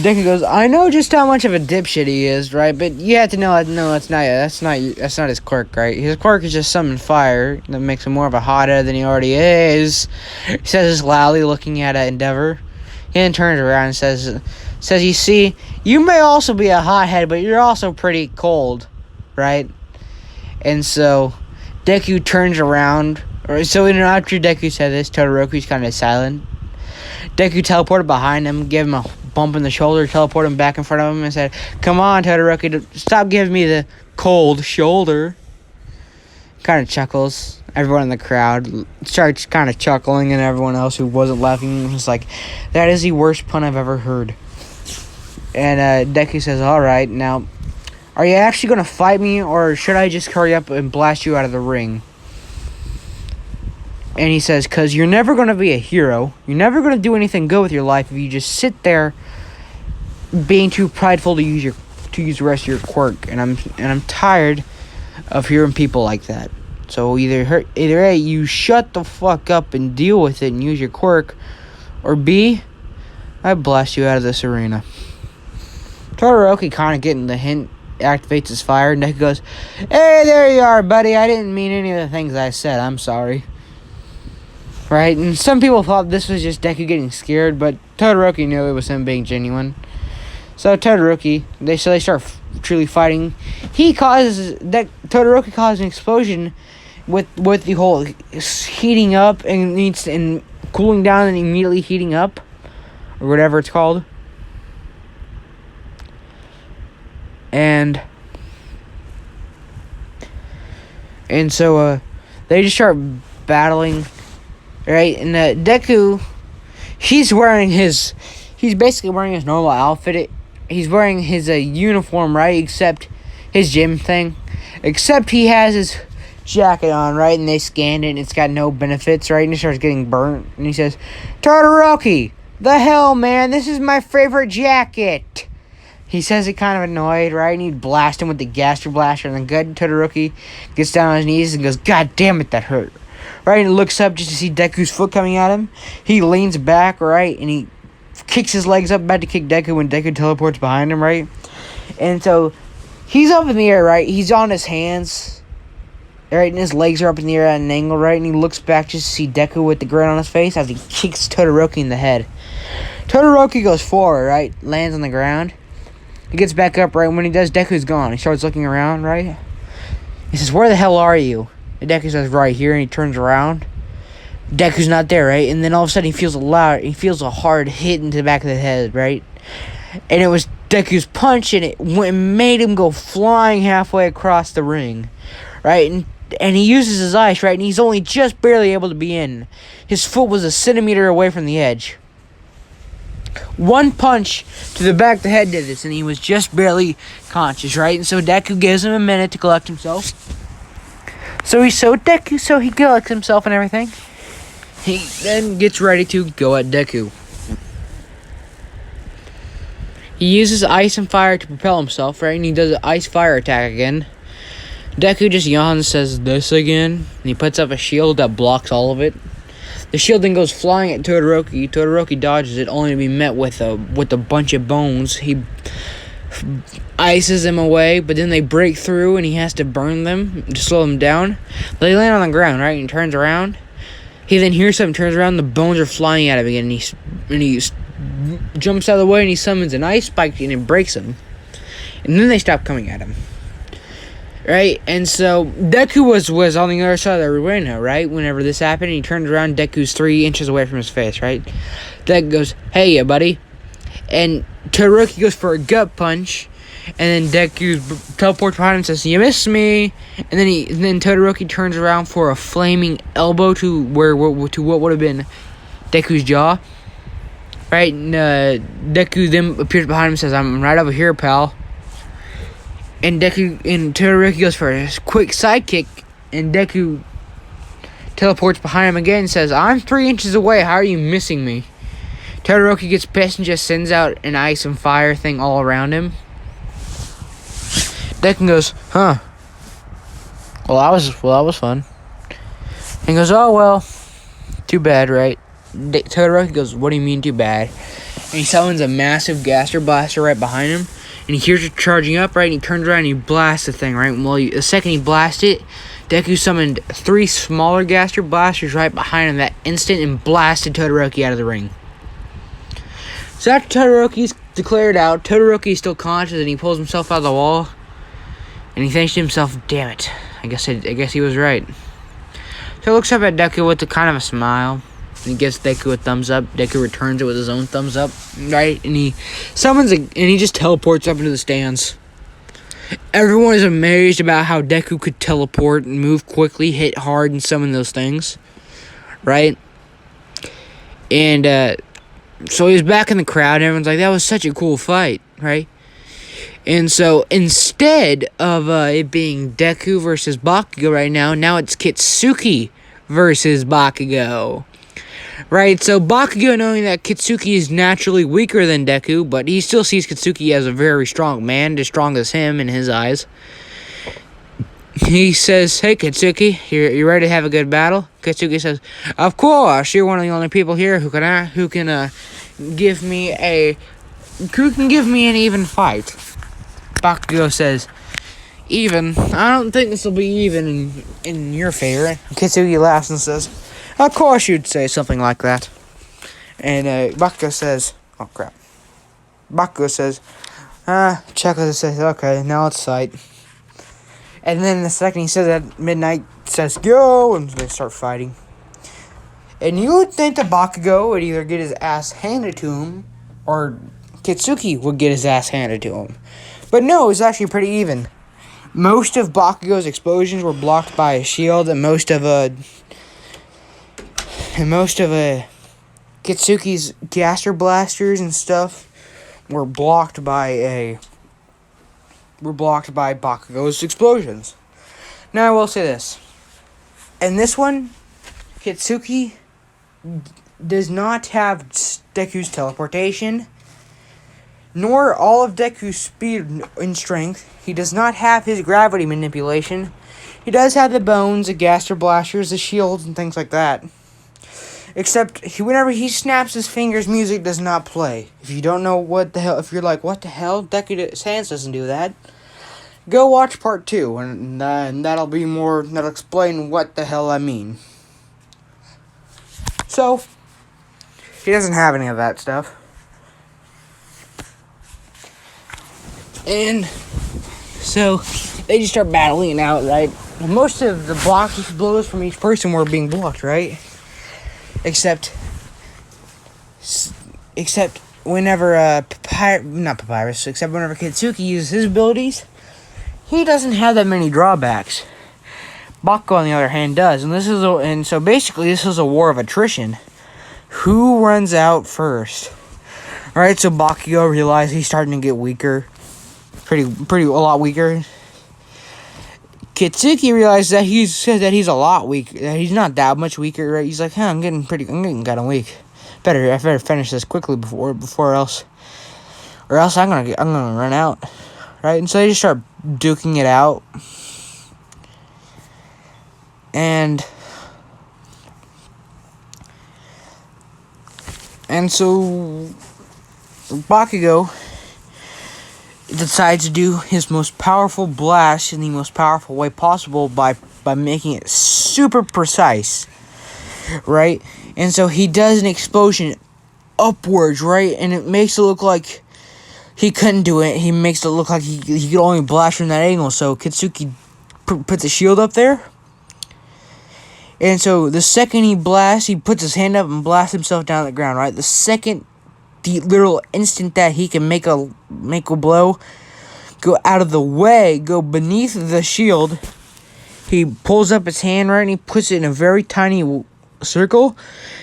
Deku goes, I know just how much of a dipshit he is, right? But you have to know that no, that's not his quirk, right? His quirk is just summon fire that makes him more of a hothead than he already is. He says this loudly, looking at Endeavor. He then turns around and says, you see, you may also be a hothead, but you're also pretty cold, right? And so Deku turns around. So after Deku said this, Todoroki's kind of silent. Deku teleported behind him, gave him a bump in the shoulder, teleported him back in front of him, and said, come on, Todoroki, stop giving me the cold shoulder. Kind of chuckles. Everyone in the crowd starts kind of chuckling, and everyone else who wasn't laughing was like, that is the worst pun I've ever heard. And Deku says, alright, now, are you actually going to fight me, or should I just hurry up and blast you out of the ring? And he says, because you're never going to be a hero. You're never going to do anything good with your life if you just sit there being too prideful to use the rest of your quirk. And I'm tired of hearing people like that. So either A, you shut the fuck up and deal with it and use your quirk, or B, I blast you out of this arena. Todoroki kind of getting the hint, activates his fire, and Deku goes, hey, there you are, buddy. I didn't mean any of the things I said. I'm sorry. Right? And some people thought this was just Deku getting scared, but Todoroki knew it was him being genuine. So Todoroki, they start truly fighting. Todoroki causes an explosion with the whole heating up and cooling down and immediately heating up, or whatever it's called. And so they just start battling. Right, and Deku, he's basically wearing his normal outfit. He's wearing his uniform, right, except his gym thing. Except he has his jacket on, right, and they scanned it, and it's got no benefits, right, and he starts getting burnt, and he says, Todoroki, the hell, man, this is my favorite jacket. He says it kind of annoyed, right, and he'd blast him with the gaster blaster, and then good Todoroki gets down on his knees and goes, God damn it, that hurt. Right, and looks up just to see Deku's foot coming at him. He leans back, right, and he kicks his legs up, about to kick Deku when Deku teleports behind him, right? And so, he's up in the air, right? He's on his hands, right, and his legs are up in the air at an angle, right? And he looks back just to see Deku with the grin on his face as he kicks Todoroki in the head. Todoroki goes forward, right, lands on the ground, He gets back up, right? When he does, Deku's gone. He starts looking around, right? He says, where the hell are you? And Deku says, right here, and he turns around. Deku's not there, right? And then all of a sudden he feels a hard hit into the back of the head, right? And it was Deku's punch, and it made him go flying halfway across the ring, right? And he uses his ice, right? And he's only just barely able to be in. His foot was a centimeter away from the edge. One punch to the back of the head did this, and he was just barely conscious, right? And so Deku gives him a minute to collect himself. So he collects himself and everything. He then gets ready to go at Deku. He uses ice and fire to propel himself, right? And he does an ice-fire attack again. Deku just yawns and says, this again. And he puts up a shield that blocks all of it. The shield then goes flying at Todoroki. Todoroki dodges it, only to be met with a bunch of bones. He ices them away, but then they break through, and he has to burn them to slow them down. They land on the ground, right? And he turns around. He then hears something, turns around, and the bones are flying at him again. And he jumps out of the way, and he summons an ice spike, and it breaks him. And then they stop coming at him. Right? And so Deku was on the other side of the arena, right? Whenever this happened, and he turns around, Deku's 3 inches away from his face, right? Deku goes, hey, yeah, buddy. And Todoroki goes for a gut punch, and then Deku teleports behind him and says, you missed me. And then Todoroki turns around for a flaming elbow to what would have been Deku's jaw. Right? And Deku then appears behind him and says, I'm right over here, pal. And Todoroki goes for a quick sidekick, and Deku teleports behind him again and says, I'm 3 inches away, how are you missing me? Todoroki gets pissed and just sends out an ice and fire thing all around him. Deku goes, huh. Well, that was fun. And he goes, oh, well, too bad, right? Todoroki goes, what do you mean too bad? And he summons a massive Gaster Blaster right behind him. And he hears it charging up, right? And he turns around and he blasts the thing, right? Well, the second he blasts it, Deku summoned 3 smaller Gaster Blasters right behind him that instant and blasted Todoroki out of the ring. So after Todoroki's declared out, Todoroki is still conscious, and he pulls himself out of the wall. And he thinks to himself, damn it. I guess he was right. So he looks up at Deku with a kind of a smile. And he gives Deku a thumbs up. Deku returns it with his own thumbs up, right? And he summons and he just teleports up into the stands. Everyone is amazed about how Deku could teleport and move quickly, hit hard, and summon those things, right? And so he's back in the crowd, and everyone's like, that was such a cool fight, right? And so instead of it being Deku versus Bakugo right now it's Katsuki versus Bakugo. Right, so Bakugo, knowing that Katsuki is naturally weaker than Deku, but he still sees Katsuki as a very strong man, as strong as him in his eyes. He says, hey Katsuki, you ready to have a good battle? Katsuki says, of course, you're one of the only people here who can give me an even fight. Bakugo says, even? I don't think this will be even in your favor. Katsuki laughs and says, of course you'd say something like that. And Bakugo says, oh crap. Bakugo says, Chocolate says, okay, now let's fight. And then the second he says at midnight, says, go, and they start fighting. And you would think that Bakugo would either get his ass handed to him, or Katsuki would get his ass handed to him. But no, it was actually pretty even. Most of Bakugo's explosions were blocked by a shield, and most of Katsuki's Gaster Blasters and stuff were blocked by Bakugo's explosions. Now I will say this. In this one, Katsuki does not have Deku's teleportation, nor all of Deku's speed and strength. He does not have his gravity manipulation. He does have the bones, the Gaster Blasters, the shields, and things like that. Except, whenever he snaps his fingers, music does not play. If you don't know what the hell, if you're like, what the hell, Deku Sans doesn't do that, go watch part 2, and that'll explain what the hell I mean. So, he doesn't have any of that stuff. And so they just start battling it out, right? And most of the blows from each person were being blocked, right? Except whenever except whenever Katsuki uses his abilities, he doesn't have that many drawbacks. Bakugo, on the other hand, does, and so basically this is a war of attrition. Who runs out first? All right, so Bakugo realized he's starting to get weaker, pretty a lot weaker. Katsuki realized that he's a lot weak. That he's not that much weaker, right? He's like, I'm getting kind of weak. I better finish this quickly before else I'm gonna run out, right? And so they just start duking it out, and so Bakugo decides to do his most powerful blast in the most powerful way possible by making it super precise, right? And so he does an explosion upwards, right? And it makes it look like he couldn't do it. He makes it look like he could only blast from that angle. So Katsuki puts a shield up there. And so the second he blasts, he puts his hand up and blasts himself down the ground, right? The literal instant that he can make a blow, go out of the way, go beneath the shield, he pulls up his hand, right, and he puts it in a very tiny circle.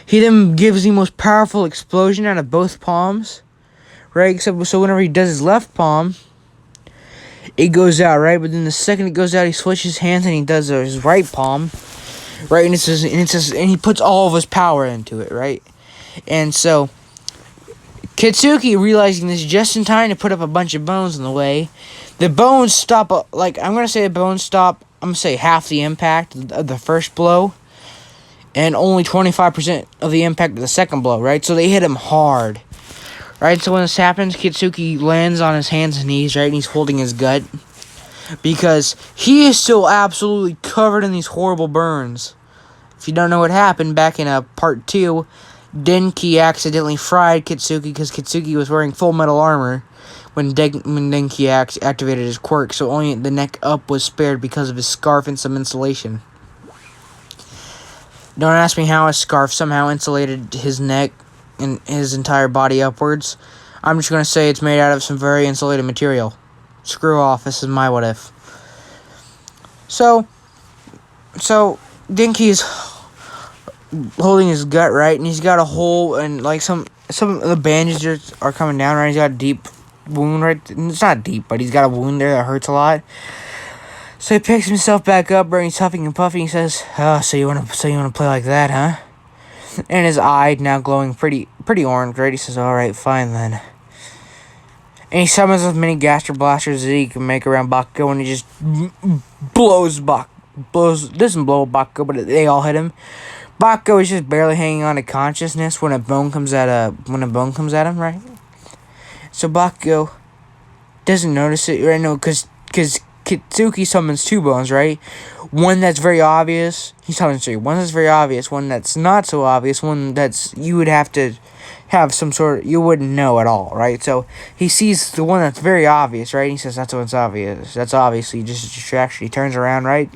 He then gives the most powerful explosion out of both palms, right? So whenever he does his left palm, it goes out, right? But then the second it goes out, he switches hands and he does his right palm, right? And and he puts all of his power into it, right? And so Katsuki, realizing this just in time to put up a bunch of bones in the way, the bones stop, I'm going to say half the impact of the first blow, and only 25% of the impact of the second blow, right? So they hit him hard, right? So when this happens, Katsuki lands on his hands and knees, right? And he's holding his gut, because he is still absolutely covered in these horrible burns. If you don't know what happened, back in part 2, Denki accidentally fried Katsuki because Katsuki was wearing full metal armor when Denki activated his quirk, so only the neck up was spared because of his scarf and some insulation. Don't ask me how his scarf somehow insulated his neck and his entire body upwards. I'm just going to say it's made out of some very insulated material. Screw off, this is my what if. So Denki is holding his gut, right, and he's got a hole, and some of the bandages are coming down, right? He's got a deep wound, right? It's not deep, but he's got a wound there that hurts a lot. So he picks himself back up, right? He's huffing and puffing. He says, "Oh, so you want to play like that, huh?" And his eye now glowing pretty orange, right? He says, "All right, fine then." And he summons as many gaster blasters as he can make around Bakugo, and he just doesn't blow Bakugo, but they all hit him. Bakugo is just barely hanging on to consciousness when a bone comes at him, right? So Bakugo doesn't notice it, right? No, because Katsuki summons two bones, right? One that's very obvious. He summons three. One that's very obvious. One that's not so obvious. One that's you would have to have some sort of, you wouldn't know at all, right? So he sees the one that's very obvious, right? He says, "That's what's obvious. That's obviously just a distraction." He turns around, right?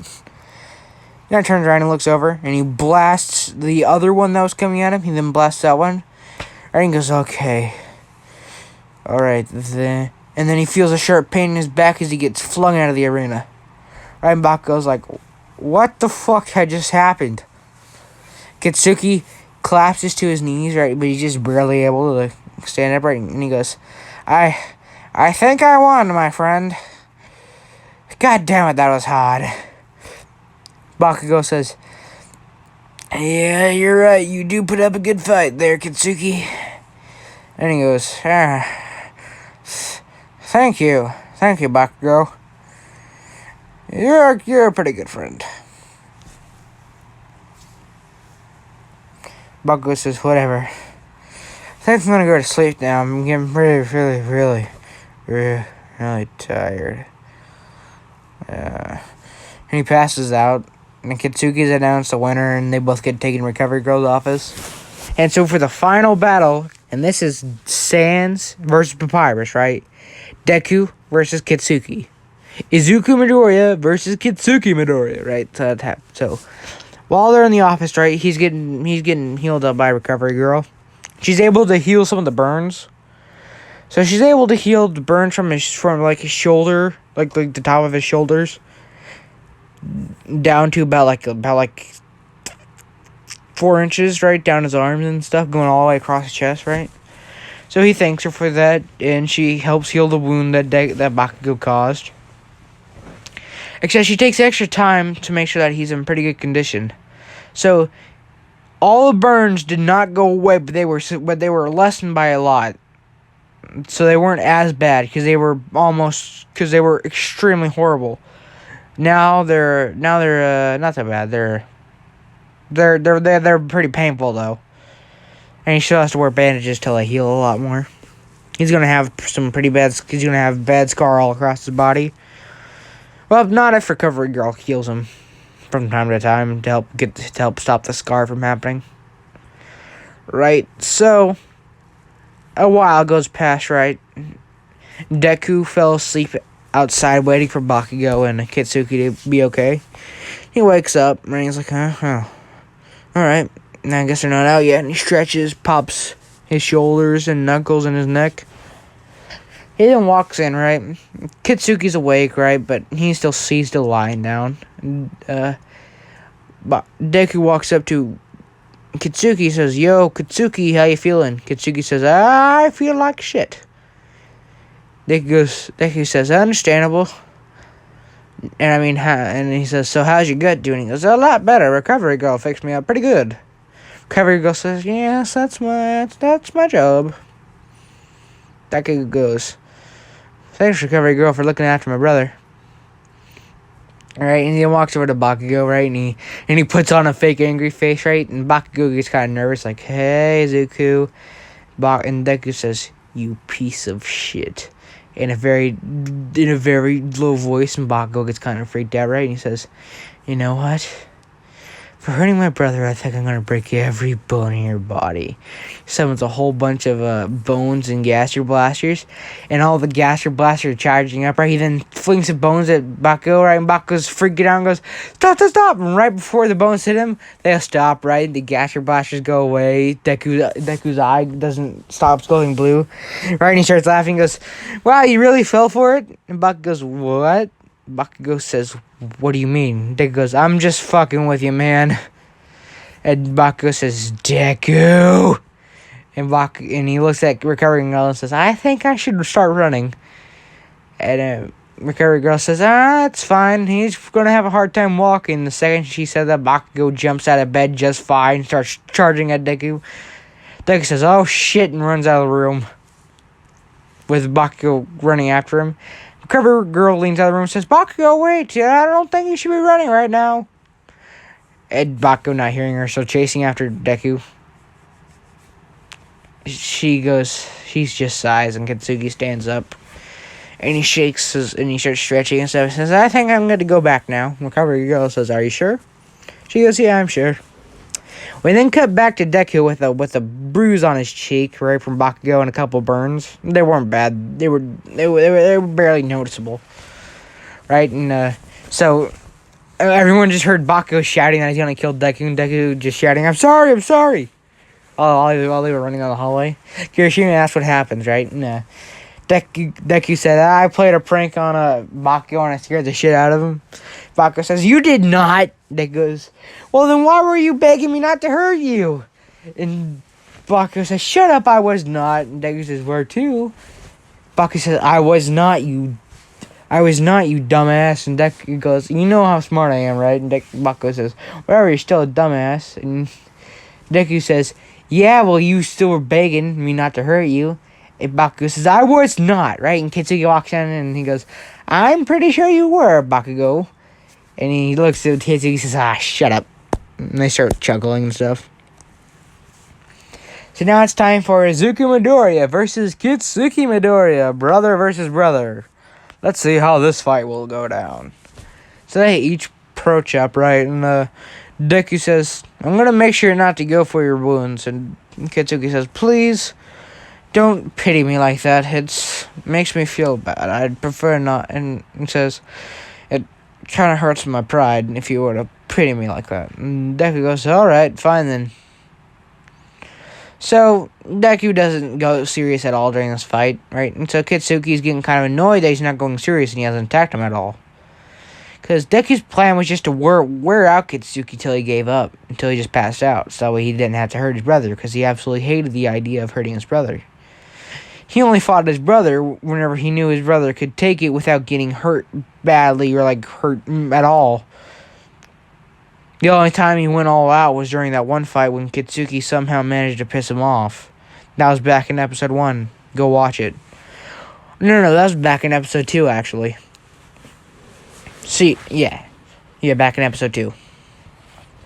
Then turns around and looks over, and he blasts the other one that was coming at him. He then blasts that one. Right, and goes, "Okay. Alright." And then he feels a sharp pain in his back as he gets flung out of the arena. Right, and Bakugo's like, "What the fuck had just happened?" Katsuki collapses to his knees, right, but he's just barely able to stand upright, and he goes, I think I won, my friend. God damn it, that was hard." Bakugo says, "Yeah, you're right. You do put up a good fight there, Katsuki." And he goes, Thank you, Bakugo. You're a pretty good friend." Bakugo says, "Whatever. I think I'm gonna go to sleep now. I'm getting really tired." And he passes out. And Katsuki's announced the winner, and they both get taken to Recovery Girl's office. And so for the final battle, and this is Sans versus Papyrus, right? Deku versus Katsuki. Izuku Midoriya versus Katsuki Midoriya, right? So while they're in the office, right, he's getting healed up by Recovery Girl. She's able to heal some of the burns. So she's able to heal the burns from his shoulder, like the top of his shoulders, down to about 4 inches, right, down his arms and stuff, going all the way across his chest, right. So he thanks her for that, and she helps heal the wound that Bakugo caused. Except she takes extra time to make sure that he's in pretty good condition. So all the burns did not go away, but they were lessened by a lot. So they weren't as bad because they were extremely horrible. Now they're not that bad. They're pretty painful though. And he still has to wear bandages till they heal a lot more. He's gonna have bad scar all across his body. Well, not if Recovery Girl heals him from time to time to help stop the scar from happening. Right, so a while goes past, right? Deku fell asleep outside waiting for Bakugo and Katsuki to be okay. He wakes up and he's like, oh, alright. I guess they're not out yet. And he stretches, pops his shoulders and knuckles in his neck. He then walks in, right? Katsuki's awake, right? But he's still lying down. But Deku walks up to Katsuki, says, "Yo, Katsuki, how you feeling?" Katsuki says, "I feel like shit." Deku says, "Understandable." And he says, "So how's your gut doing?" He goes, "A lot better. Recovery Girl fixed me up pretty good." Recovery Girl says, "Yes, that's my job." Deku goes, "Thanks, Recovery Girl, for looking after my brother." Alright, and he walks over to Bakugo, right, and he puts on a fake angry face, right, and Bakugo gets kind of nervous, like, "Hey, Zuko." And Deku says, "You piece of shit," in a very low voice, and Bakugo gets kind of freaked out, right, and he says, "You know what? For hurting my brother, I think I'm going to break every bone in your body." He summons a whole bunch of bones and gaster blasters. And all the gaster blasters are charging up, right? He then flings the bones at Bakugo, right? And Bakugo's freaking out and goes, Stop! And right before the bones hit him, they'll stop, right? The gaster blasters go away. Deku's eye stops glowing blue. Right? And he starts laughing and goes, "Wow, you really fell for it?" And Bakugo goes, "What?" Bakugo says, "What do you mean?" Deku goes, "I'm just fucking with you, man." And Bakugo says, "Deku." And he looks at Recovery Girl and says, "I think I should start running." And Recovery Girl says, "It's fine. He's going to have a hard time walking." The second she said that, Bakugo jumps out of bed just fine and starts charging at Deku. Deku says, "Oh shit," and runs out of the room, with Bakugo running after him. Recovery Girl leans out of the room and says, "Bakugo, wait, I don't think you should be running right now." And Bakugo not hearing her, so chasing after Deku. She just sighs, and Katsuki stands up. And he shakes and he starts stretching and stuff. He says, "I think I'm going to go back now." Recovery Girl says, "Are you sure?" She goes, "Yeah, I'm sure." We then cut back to Deku with a bruise on his cheek, right, from Bakugo, and a couple burns. They weren't bad. They were barely noticeable, right? And so everyone just heard Bakugo shouting that he's gonna kill Deku, and Deku just shouting, I'm sorry." While they were running down the hallway, Kirishima asked what happens, right? And Deku said, "I played a prank on Bakugo and I scared the shit out of him." Bakugo says, "You did not." Deku goes, "Well, then why were you begging me not to hurt you?" And Bakugo says, "Shut up, I was not." And Deku says, "Where to?" Bakugo says, I was not, you dumbass." And Deku goes, "You know how smart I am, right?" And Bakugo says, "Whatever, you're still a dumbass." And Deku says, "Yeah, well, you still were begging me not to hurt you." And Bakugo says, "I was not," right? And Katsuki walks in and he goes, "I'm pretty sure you were, Bakugo." And he looks at Katsuki and says, shut up. And they start chuckling and stuff. So now it's time for Izuku Midoriya versus Katsuki Midoriya. Brother versus brother. Let's see how this fight will go down. So they each approach up, right? And Deku says, "I'm going to make sure not to go for your wounds." And Katsuki says, "Please." Don't pity me like that. It makes me feel bad. I'd prefer not. And it says, it kind of hurts my pride if you were to pity me like that. And Deku goes, alright, fine then. So, Deku doesn't go serious at all during this fight, right? And so Katsuki's getting kind of annoyed that he's not going serious and he hasn't attacked him at all. Because Deku's plan was just to wear out Katsuki till he gave up, until he just passed out. So that way he didn't have to hurt his brother, because he absolutely hated the idea of hurting his brother. He only fought his brother whenever he knew his brother could take it without getting hurt badly or hurt at all. The only time he went all out was during that one fight when Katsuki somehow managed to piss him off. That was back in episode 1. Go watch it. No, that was back in episode 2, actually. See, yeah, back in episode 2.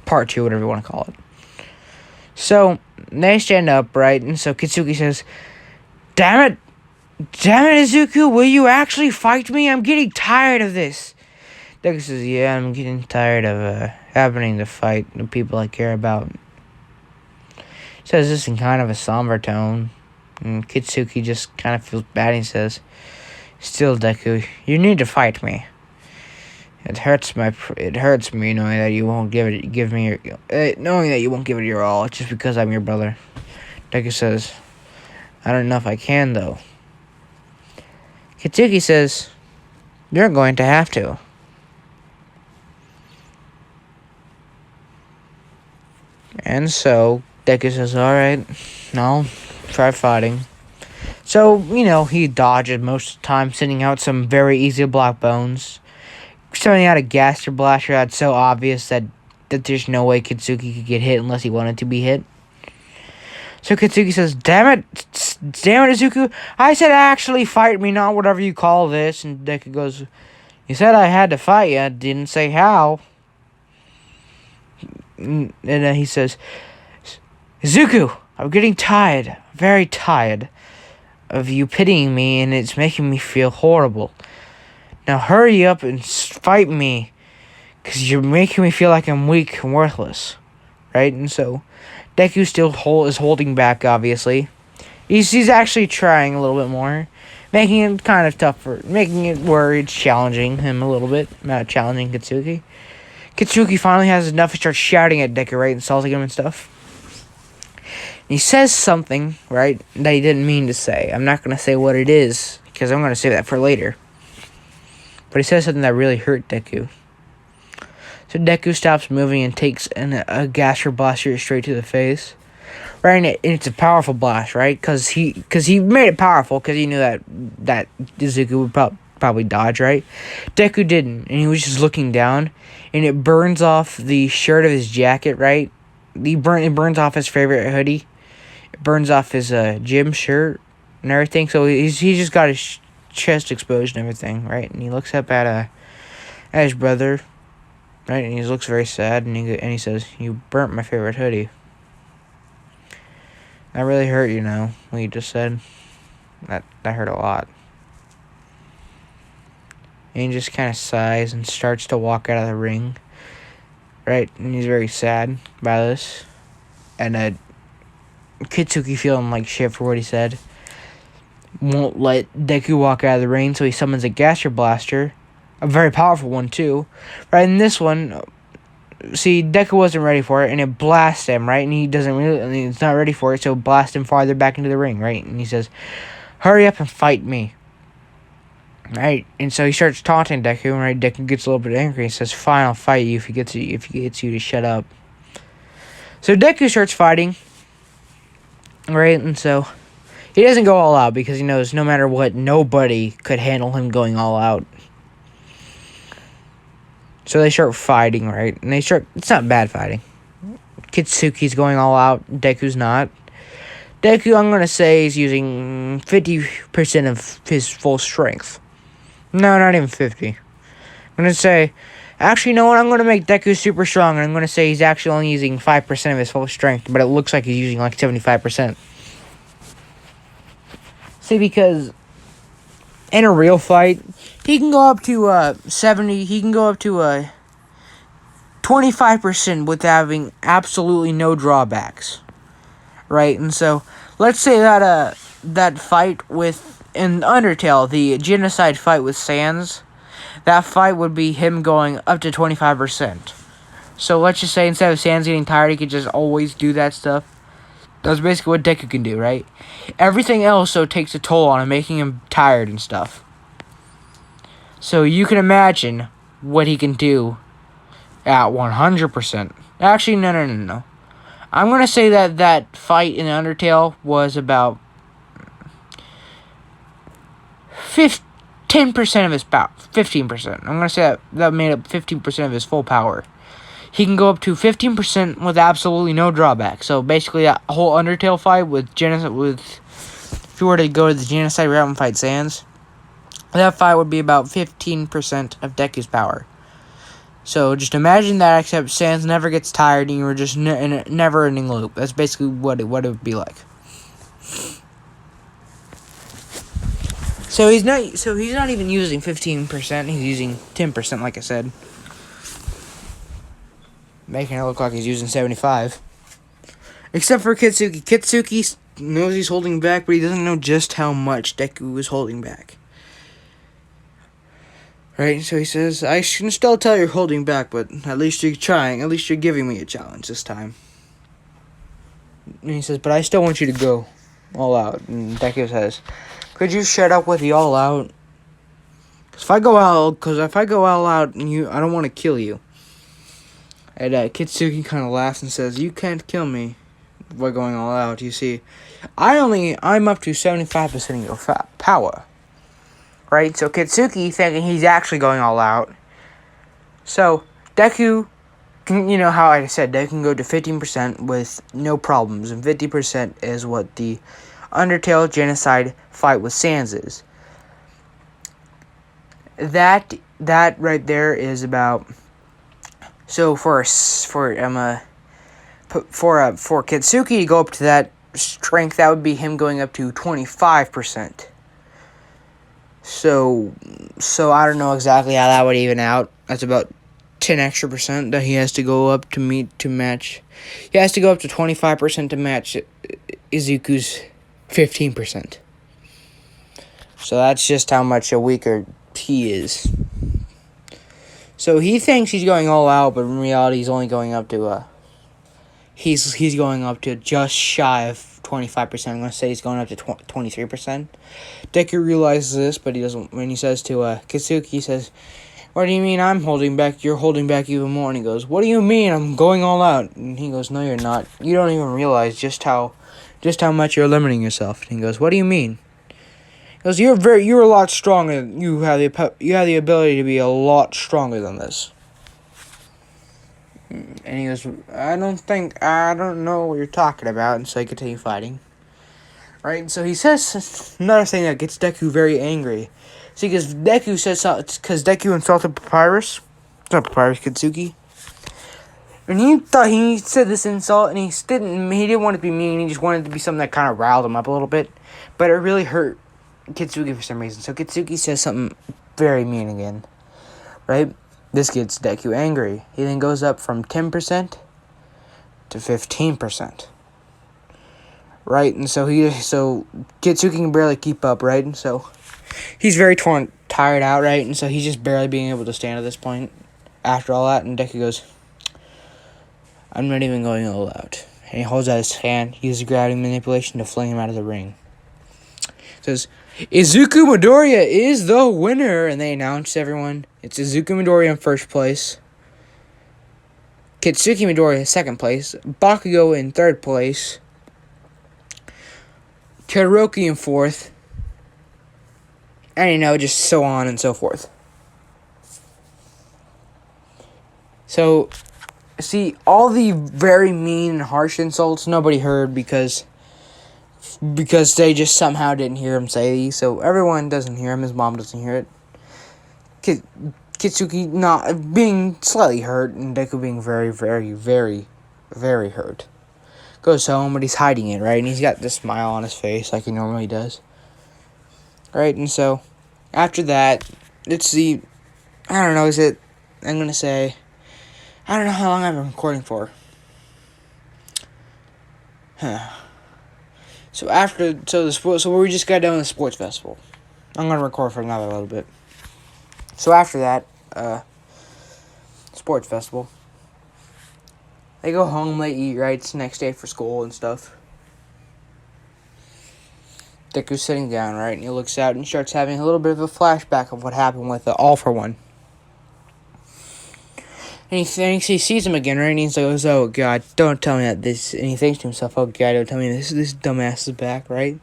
Part 2, whatever you want to call it. So, they stand up, right? And so Katsuki says, Damn it, Izuku, will you actually fight me? I'm getting tired of this. Deku says, yeah, I'm getting tired of happening to fight the people I care about. Says this in kind of a somber tone. And Katsuki just kind of feels bad and says, still, Deku, you need to fight me. It hurts me knowing that you won't give it your all just because I'm your brother. Deku says, I don't know if I can, though. Katsuki says, you're going to have to. And so, Deku says, alright, I'll try fighting. So, he dodges most of the time, sending out some very easy to block bones. Starting out a Gaster Blaster that's so obvious that there's no way Katsuki could get hit unless he wanted to be hit. So Katsuki says, Damn it, Izuku, I said actually fight me, not whatever you call this. And Deku goes, you said I had to fight you, I didn't say how. And then he says, Izuku, I'm getting tired, very tired of you pitying me, and it's making me feel horrible. Now hurry up and fight me, because you're making me feel like I'm weak and worthless. Right? And so, Deku still is holding back, obviously. He's actually trying a little bit more, making it kind of tougher, making it where it's challenging him a little bit, not challenging Katsuki. Katsuki finally has enough to start shouting at Deku, right, insulting him and stuff. And he says something, right, that he didn't mean to say. I'm not going to say what it is, because I'm going to save that for later. But he says something that really hurt Deku. So Deku stops moving and takes a Gaster Blaster straight to the face. Right, and it's a powerful blast, right? Because he made it powerful because he knew that Izuku would probably dodge, right? Deku didn't, and he was just looking down, and it burns off the shirt of his jacket, right? It burns off his favorite hoodie. It burns off his gym shirt and everything. So he's just got his chest exposed and everything, right? And he looks up at his brother, right? And he looks very sad, and he says, "You burnt my favorite hoodie." That really hurt, what you just said. That hurt a lot. And he just kind of sighs and starts to walk out of the ring, right? And he's very sad by this. And Katsuki, feeling like shit for what he said, won't let Deku walk out of the ring, so he summons a Gaster Blaster, a very powerful one too, right? And this one, see, Deku wasn't ready for it, and it blasts him, right? And he's not ready for it, so it blasts him farther back into the ring, right? And he says, "Hurry up and fight me." Right? And so he starts taunting Deku, right? Deku gets a little bit angry and says, "Fine, I'll fight you if he gets you to shut up." So Deku starts fighting, right? And so he doesn't go all out because he knows no matter what, nobody could handle him going all out. So they start fighting, right? And it's not bad fighting. Katsuki's going all out, Deku's not. Deku, I'm going to say, is using 50% of his full strength. No, not even 50. I'm going to say, actually, you know what? I'm going to make Deku super strong, and I'm going to say he's actually only using 5% of his full strength, but it looks like he's using like 75%. See, because in a real fight, he can go up to 70, he can go up to 25% with having absolutely no drawbacks. Right? And so, let's say that that fight with in Undertale, the genocide fight with Sans, that fight would be him going up to 25%. So let's just say instead of Sans getting tired, he could just always do that stuff. That's basically what Deku can do, right? Everything else, so takes a toll on him, making him tired and stuff. So you can imagine what he can do at 100%. Actually, no. I'm going to say that fight in Undertale was about 10% of his power. 15%. I'm going to say that made up 15% of his full power. He can go up to 15% with absolutely no drawback. So basically, that whole Undertale fight with Genocide, if you were to go to the Genocide route and fight Sans, that fight would be about 15% of Deku's power. So just imagine that, except Sans never gets tired, and you were just in a never-ending loop. That's basically what it would be like. So he's not even using 15%. He's using 10%, like I said, making it look like he's using 75. Except for Katsuki. Katsuki knows he's holding back, but he doesn't know just how much Deku is holding back. Right? So he says, I can still tell you're holding back, but at least you're trying. At least you're giving me a challenge this time. And he says, but I still want you to go all out. And Deku says, could you shut up with the all out? Because if I go all out, and I don't want to kill you. And Katsuki kind of laughs and says, you can't kill me by going all out. You see, I'm up to 75% of your power. Right? So Katsuki thinking he's actually going all out. So Deku, you know how I said, Deku can go to 15% with no problems. And 50% is what the Undertale genocide fight with Sans is. That right there is about... So for Katsuki to go up to that strength, that would be him going up to 25%. So I don't know exactly how that would even out. That's about 10 extra percent that he has to go up to match. He has to go up to 25% to match Izuku's 15%. So that's just how much a weaker he is. So he thinks he's going all out, but in reality he's only going up to he's going up to just shy of 25%. I'm going to say he's going up to 23%. Deku realizes this, but he doesn't. When he says to Katsuki, he says, what do you mean I'm holding back? You're holding back even more. And he goes, what do you mean I'm going all out? And he goes, no, you're not. You don't even realize just how much you're limiting yourself. And he goes, what do you mean? He goes, you're a lot stronger. You have the ability to be a lot stronger than this. And he goes, I don't know what you're talking about. And so they continue fighting. Right? And so he says another thing that gets Deku very angry. See, because Deku insulted Papyrus. Not Papyrus, Katsuki. And he thought he said this insult, and he didn't want it to be mean. He just wanted it to be something that kind of riled him up a little bit. But it really hurt Katsuki for some reason. So Katsuki says something very mean again. Right? This gets Deku angry. He then goes up from 10% to 15%. Right? And so Katsuki can barely keep up, right? And so he's very tired out, right? And so he's just barely being able to stand at this point after all that. And Deku goes, I'm not even going all out. And he holds out his hand, uses gravity manipulation to fling him out of the ring. Says, Izuku Midoriya is the winner. And they announce to everyone, it's Izuku Midoriya in first place, Katsuki Midoriya in second place, Bakugo in third place, Todoroki in fourth, and just so on and so forth. So, see, all the very mean and harsh insults nobody heard because they just somehow didn't hear him say these. So everyone doesn't hear him. His mom doesn't hear it. Katsuki not being slightly hurt, and Deku being very, very, very, very hurt. Goes home, but he's hiding it, right? And he's got this smile on his face like he normally does. Right? And so, after that, I'm going to say, I don't know how long I've been recording for. So we just got done with the sports festival. I'm gonna record for another little bit. So after that, sports festival, they go home, they eat, right? It's the next day for school and stuff. Deku's sitting down, right? And he looks out and starts having a little bit of a flashback of what happened with the All For One. And he thinks he sees him again, right? And he's like, oh God, don't tell me that this. And he thinks to himself, oh God, don't tell me this dumbass is back, right?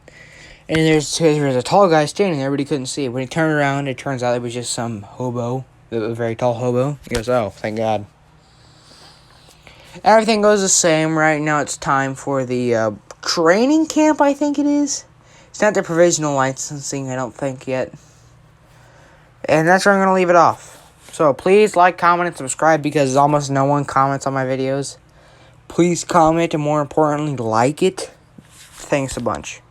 And there's a tall guy standing there, but he couldn't see it. When he turned around, it turns out it was just some hobo, a very tall hobo. He goes, oh, thank God. Everything goes the same. Right now it's time for the training camp, I think it is. It's not the provisional licensing, I don't think, yet. And that's where I'm going to leave it off. So please like, comment, and subscribe because almost no one comments on my videos. Please comment and more importantly, like it. Thanks a bunch.